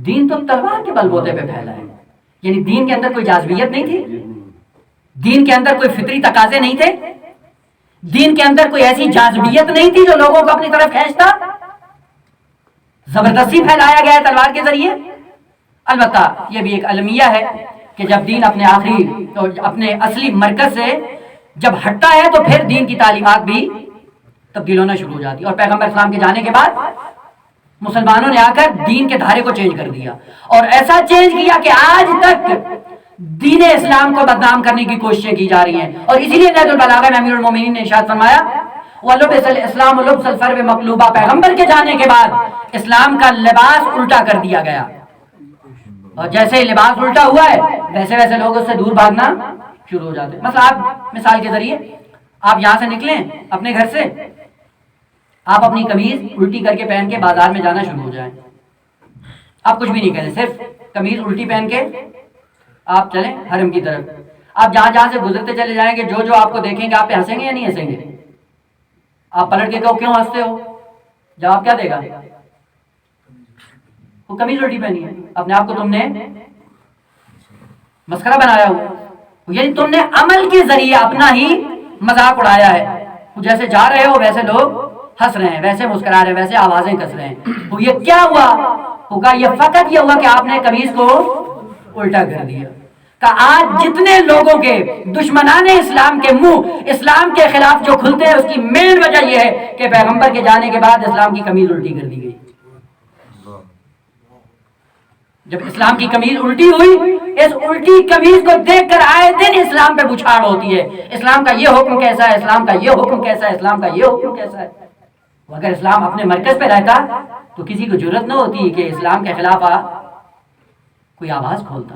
دین تو تلوار کے بل بوتے پہ پھیلا ہے، یعنی دین کے اندر کوئی جاذبیت نہیں تھی، دین کے اندر کوئی فطری تقاضے نہیں تھے، دین کے اندر کوئی ایسی جاذبیت نہیں تھی جو لوگوں کو اپنی طرف کھینچتا، زبردستی پھیلایا گیا ہے تلوار کے ذریعے۔ البتہ یہ بھی ایک المیہ ہے کہ جب دین اپنے اصلی مرکز سے جب ہٹتا ہے تو پھر دین کی تعلیمات بھی تبدیل ہونا شروع ہو جاتی ہے، اور پیغمبر اسلام کے جانے کے بعد مسلمانوں نے آ کر دین کے دھارے کو چینج کر دیا، اور ایسا چینج کیا کہ آج تک دین اسلام کو بدنام کرنے کی کوششیں کی جا رہی ہیں۔ اور اسی لیے نہج البلاغہ میں امیر المومنین نے ارشاد فرمایا وَلُبِسَ الْإِسْلَامُ لُبْسَ الْفَرْوِ مَقْلُوبًا، پیغمبر کے جانے کے بعد اسلام کا لباس الٹا کر دیا گیا، اور جیسے ہی لباس الٹا ہوا ہے ویسے ویسے لوگ اس سے دور بھاگنا شروع ہو جاتے ہیں۔ مثلا آپ مثال کے ذریعے آپ یہاں سے نکلیں اپنے گھر سے، آپ اپنی قمیض الٹی کر کے پہن کے بازار میں جانا شروع ہو جائیں، آپ کچھ بھی نہیں کریں، صرف قمیض الٹی پہن کے آپ چلیں حرم کی طرف۔ آپ جہاں جہاں سے گزرتے چلے جائیں گے، جو جو آپ کو دیکھیں گے آپ پہ ہنسیں گے یا نہیں ہنسیں گے؟ آپ پلٹ کے کہو کیوں ہنستے ہو، جواب کیا دے گا؟ وہ قمیض الٹی پہنی ہے، اپنے آپ کو تم نے مسخرہ بنایا ہو، یعنی تم نے عمل کے ذریعے اپنا ہی مذاق اڑایا ہے۔ جیسے جا رہے ہو ویسے لوگ ہنس رہے ہیں، ویسے مسکرا رہے ہیں، ویسے آوازیں کس رہے ہیں۔ تو یہ کیا ہوا ہوگا؟ یہ فقط یہ ہوا کہ آپ نے قمیض کو الٹا کر دیا۔ کہ آج جتنے لوگوں کے دشمنان اسلام کے منہ اسلام کے خلاف جو کھلتے ہیں اس کی مین وجہ یہ ہے کہ پیغمبر کے جانے کے بعد اسلام کی قمیض الٹی کر دی گئی. جب اسلام کی قمیض الٹی ہوئی، اس الٹی قمیض کو دیکھ کر آئے دن اسلام پہ بچھاڑ ہوتی ہے. اسلام کا یہ حکم کیسا ہے، اسلام کا یہ حکم کیسا ہے، اسلام کا یہ حکم کیسا ہے. اگر اسلام اپنے مرکز پہ رہتا تو کسی کو جرت نہ ہوتی کہ اسلام کے خلاف کوئی آواز کھولتا.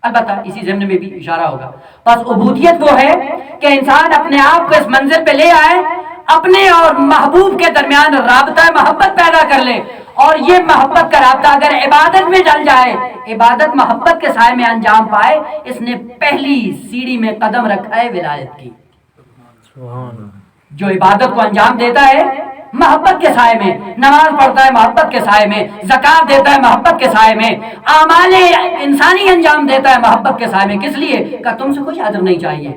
البتہ اسی ضمن میں بھی اشارہ ہوگا. بس عبودیت وہ ہے کہ انسان اپنے آپ کو اس منزل پہ لے آئے، اپنے اور محبوب کے درمیان رابطہ محبت پیدا کر لے، اور یہ محبت کا رابطہ اگر عبادت میں ڈل جائے، عبادت محبت کے سائے میں انجام پائے. اس نے پہلی سیڑھی میں قدم رکھا ہے ولایت کی. جو عبادت کو انجام دیتا ہے محبت کے سائے میں، نماز پڑھتا ہے محبت کے سائے میں، زکوٰۃ دیتا ہے محبت کے سائے میں، اعمال انسانی انجام دیتا ہے محبت کے سائے میں. کس لیے؟ کہ تم سے کچھ اجر نہیں چاہیے،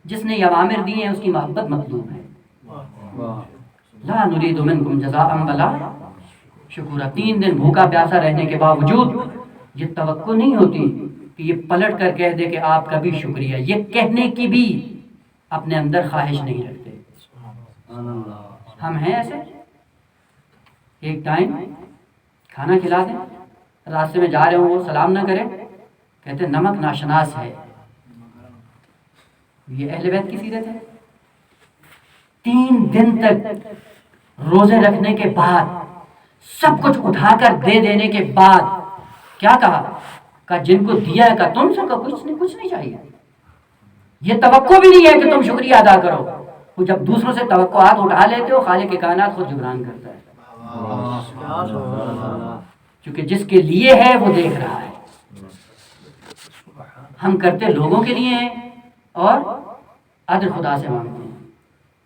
جس نے یہ اوامر دی ہیں اس کی محبت مطلوب ہے. لا نريد منکم جزاء ولا شکورا. 3 دن بھوکا پیاسا رہنے کے باوجود یہ توقع نہیں ہوتی کہ یہ پلٹ کر کہہ دے کہ آپ کا بھی شکریہ. یہ کہنے کی بھی اپنے اندر خواہش نہیں رکھتے. ہم ہیں ایسے، ایک ٹائم کھانا کھلا دیں، راستے میں جا رہے ہوں وہ سلام نہ کرے، کہتے نمک ناشناس ہے. یہ اہل بیت کی سیرت ہے. 3 دن تک روزے رکھنے کے بعد، سب کچھ اٹھا کر دے دینے کے بعد کیا کہا؟ کہ جن کو دیا ہے کہ تم سے کچھ نہیں چاہیے. یہ توقع بھی نہیں ہے کہ تم شکریہ ادا کرو. وہ جب دوسروں سے توقعات اٹھا لیتے ہو، خالق کے کائنات خود جبران کرتا ہے. کیونکہ جس کے لیے ہے وہ دیکھ رہا ہے. ہم کرتے لوگوں کے لیے ہیں اور اجر خدا سے مانگتے ہیں.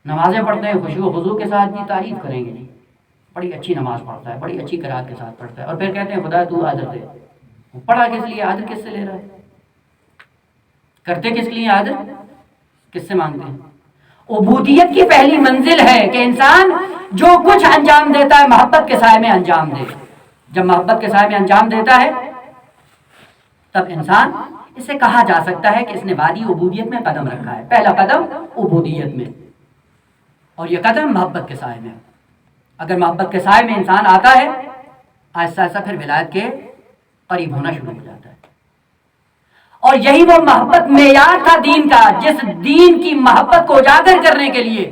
نمازیں پڑھتے ہیں خشوع و خضوع کے ساتھ، بھی تعریف کریں گے نہیں، بڑی اچھی نماز پڑھتا ہے، بڑی اچھی قرات کے ساتھ پڑھتا ہے، اور پھر کہتے ہیں خدا تو اجر دے. وہ پڑھا کس لیے؟ اجر کس سے لے رہا ہے؟ کرتے کس لیے؟ اجر کس سے مانگتے ہیں؟ عبودیت کی پہلی منزل ہے کہ انسان جو کچھ انجام دیتا ہے محبت کے سائے میں انجام دے. جب محبت کے سائے میں انجام دیتا ہے تب انسان، اسے کہا جا سکتا ہے کہ اس نے وادی عبودیت میں قدم رکھا ہے. پہلا قدم عبودیت میں، اور یہ قدم محبت کے سائے میں. اگر محبت کے سائے میں انسان آتا ہے، آہستہ آہستہ پھر ولایت کے قریب ہونا شروع ہو جاتا ہے. اور یہی وہ محبت معیار تھا دین کا، جس دین کی محبت کو اجاگر کرنے کے لیے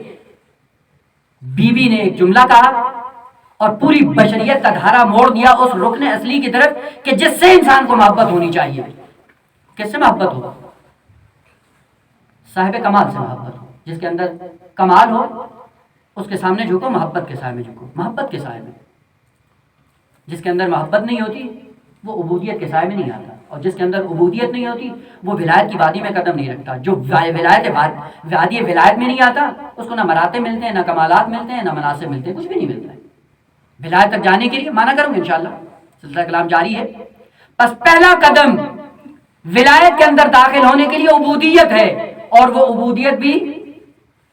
بی بی نے ایک جملہ کہا اور پوری بشریت کا دھارا موڑ دیا اس رکن اصلی کی طرف کہ جس سے انسان کو محبت ہونی چاہیے. کس سے محبت ہو؟ صاحب کمال سے محبت ہو. جس کے اندر کمال ہو اس کے سامنے جھکو، محبت کے سائے میں جھکو. محبت کے سائے میں. جس کے اندر محبت نہیں ہوتی وہ عبودیت کے سائے میں نہیں آتا، اور جس کے اندر عبودیت نہیں ہوتی وہ ولایت کی وادی میں قدم نہیں رکھتا. جو وادی ولایت میں نہیں آتا اس کو نہ مراتب ملتے ہیں، نہ کمالات ملتے ہیں، نہ مناصب ملتے ہیں، کچھ بھی نہیں ملتا ہے. ولایت تک جانے کے لیے مانا کروں گے انشاءاللہ، سلسلہ کلام جاری ہے. بس پہلا قدم ولایت کے اندر داخل ہونے کے لیے عبودیت ہے، اور وہ عبودیت بھی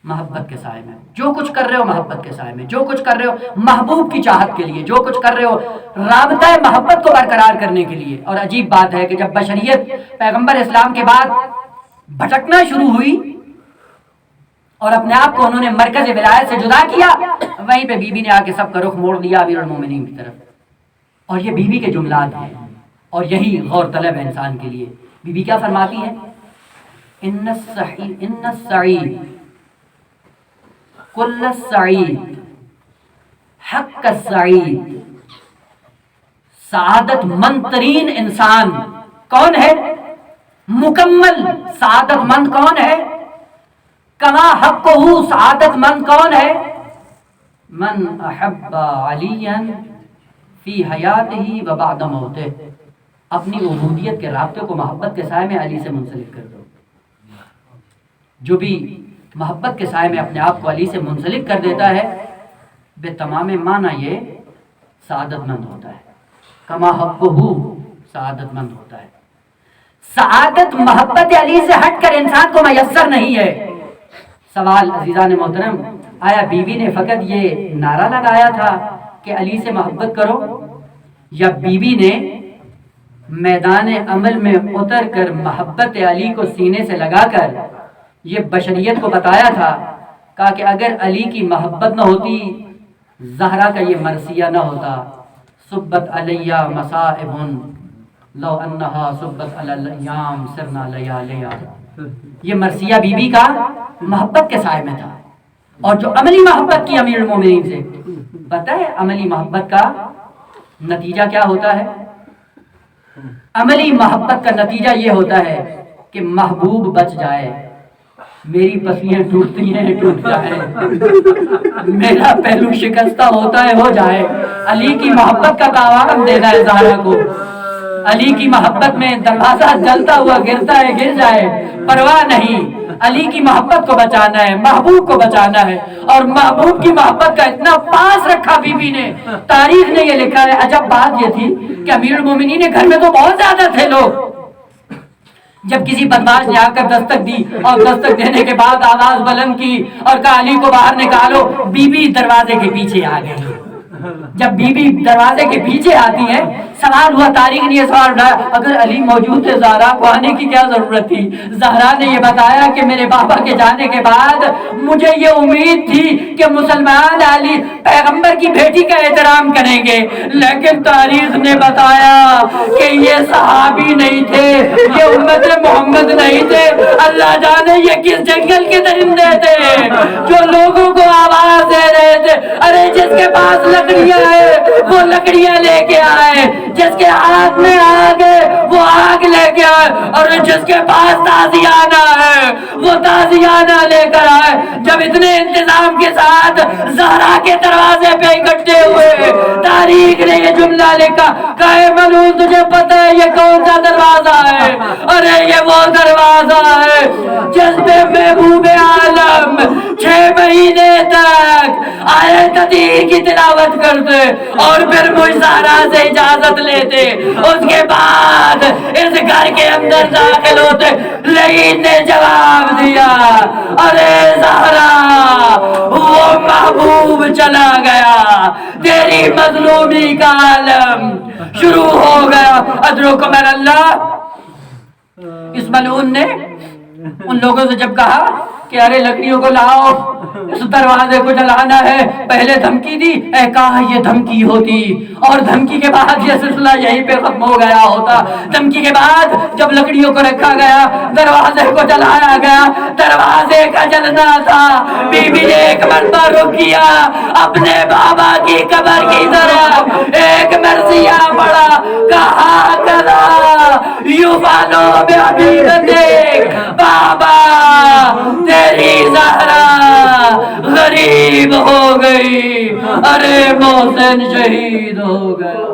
محبت کے سائے میں. جو کچھ کر رہے ہو محبت کے سائے میں، جو کچھ کر رہے ہو محبوب کی چاہت کے لیے، جو کچھ کر رہے ہو رابطہ محبت کو برقرار کرنے کے لیے. اور عجیب بات ہے کہ جب بشریت پیغمبر اسلام کے بعد بھٹکنا شروع ہوئی اور اپنے آپ کو انہوں نے مرکز ولایت سے جدا کیا، وہیں پہ بی بی نے آ کے سب کا رخ موڑ دیا امیر المومنین کی طرف. اور یہ بی بی کے جملات ہیں، اور یہی غور طلب ہے انسان کے لیے. بی بی کیا فرماتی ہے؟ ان السعید کل السعید حق السعید. سعادت مند ترین انسان کون ہے؟ مکمل سعادت مند کون ہے؟ کما حقہ سعادت مند کون ہے؟ من احب علیا فی حیاتہ و بعد موتہ. اپنی عبودیت کے رابطے کو محبت کے سائے میں علی سے منسلک کر دو. جو بھی محبت کے سائے میں اپنے آپ کو علی سے منسلک کر دیتا ہے بے تمام معنی یہ سعادت مند ہوتا ہے. کما حقہ سعادت مند ہوتا ہے. سعادت محبت علی سے ہٹ کر انسان کو میسر نہیں ہے. سوال عزیزان محترم، آیا بی بی نے فقط یہ نعرہ لگایا تھا کہ علی سے محبت کرو، یا بی بی نے میدان عمل میں اتر کر محبت علی کو سینے سے لگا کر یہ بشریت کو بتایا تھا، کہا کہ اگر علی کی محبت نہ ہوتی زہرا کا یہ مرثیہ نہ ہوتا. صبت علیہ مصائب لو انہا صبت علی الیام سرنا لیالیا. یہ مرثیہ بی بی کا محبت کے سائے میں تھا. اور جو عملی محبت کی امیر المومنین سے، پتہ ہے عملی محبت کا نتیجہ کیا ہوتا ہے؟ عملی محبت کا نتیجہ یہ ہوتا ہے کہ محبوب بچ جائے. میری پسلیاں ٹوٹتی ہیں ٹوٹ جائے، میرا پہلو شکستہ ہوتا ہے ہو جائے. علی کی محبت کا تاوان دینا ہے زہرا کو. علی کی محبت میں دروازہ جلتا ہوا گرتا ہے گر جائے پرواہ نہیں. علی کی محبت کو بچانا ہے، محبوب کو بچانا ہے. اور محبوب کی محبت کا اتنا پاس رکھا بی بی نے. تاریخ نے یہ لکھا ہے، عجب بات یہ تھی کہ امیر المومنین کے گھر میں تو بہت زیادہ تھے لوگ. جب کسی بدماش نے آ کر دستک دی اور دستک دینے کے بعد آواز بلند کی اور کہا علی کو باہر نکالو، بی بی دروازے کے پیچھے آ گئی. جب بی بی دروازے کے پیچھے آتی ہیں، سوال ہوا، تاریخ نے یہ سوال اٹھایا اگر علی موجود تھے زہرا کو آنے کی کیا ضرورت تھی؟ زہرا نے یہ بتایا کہ میرے بابا کے جانے کے بعد مجھے یہ امید تھی کہ مسلمان علی پیغمبر کی بیٹی کا احترام کریں گے، لیکن تاریخ نے بتایا کہ یہ صحابی نہیں تھے، یہ امت محمد نہیں تھے. اللہ جانے یہ کس جنگل کے درندے تھے جو لوگوں کو آواز دے رہے تھے. ارے جس کے پاس لکڑیاں ہیں وہ لکڑیاں لے کے آئے، جس کے ہاتھ میں آگ ہے وہ آگ لے کے آئے، اور جس کے پاس تازیانہ ہے وہ تازیانہ لے کر آئے. جب اتنے انتظام کے ساتھ زہرا کے دروازے پہ اکٹھے ہوئے، تاریخ نے یہ جملہ لکھا کہ ملعون تجھے پتہ ہے یہ کون سا دروازہ ہے؟ ارے یہ وہ دروازہ ہے جس پہ محبوب عالم 6 مہینے تک آیت تطہیر کی تلاوت کرتے اور پھر مجھ زہرا سے اجازت لیتے، اس کے بعد اس گھر کے اندر داخل ہوتے. لیکن نے جواب دیا ارے زہرا وہ محبوب چلا گیا، تیری مظلومی کا عالم شروع ہو گیا. ادرکم اللہ. اس ملعون نے ان لوگوں سے جب کہا کہ ارے لکڑیوں کو لاؤ اس دروازے کو جلانا ہے، پہلے دھمکی دی، اے کہا یہ دھمکی ہوتی اور دھمکی کے بعد یہ سلسلہ یہیں پہ ختم ہو گیا ہوتا. دھمکی کے بعد جب لکڑیوں کو رکھا گیا، دروازے کو جلایا گیا، دروازے کا جلنا تھا. بی بی نے ایک مرتبہ رک کیا اپنے بابا کی قبر کی طرف، ایک مرثیہ پڑا، کہا کذا یفعلو بعبیدتک، بابا تیری زہرا غریب ہو گئی. ارے محسن شہید ہو گیا.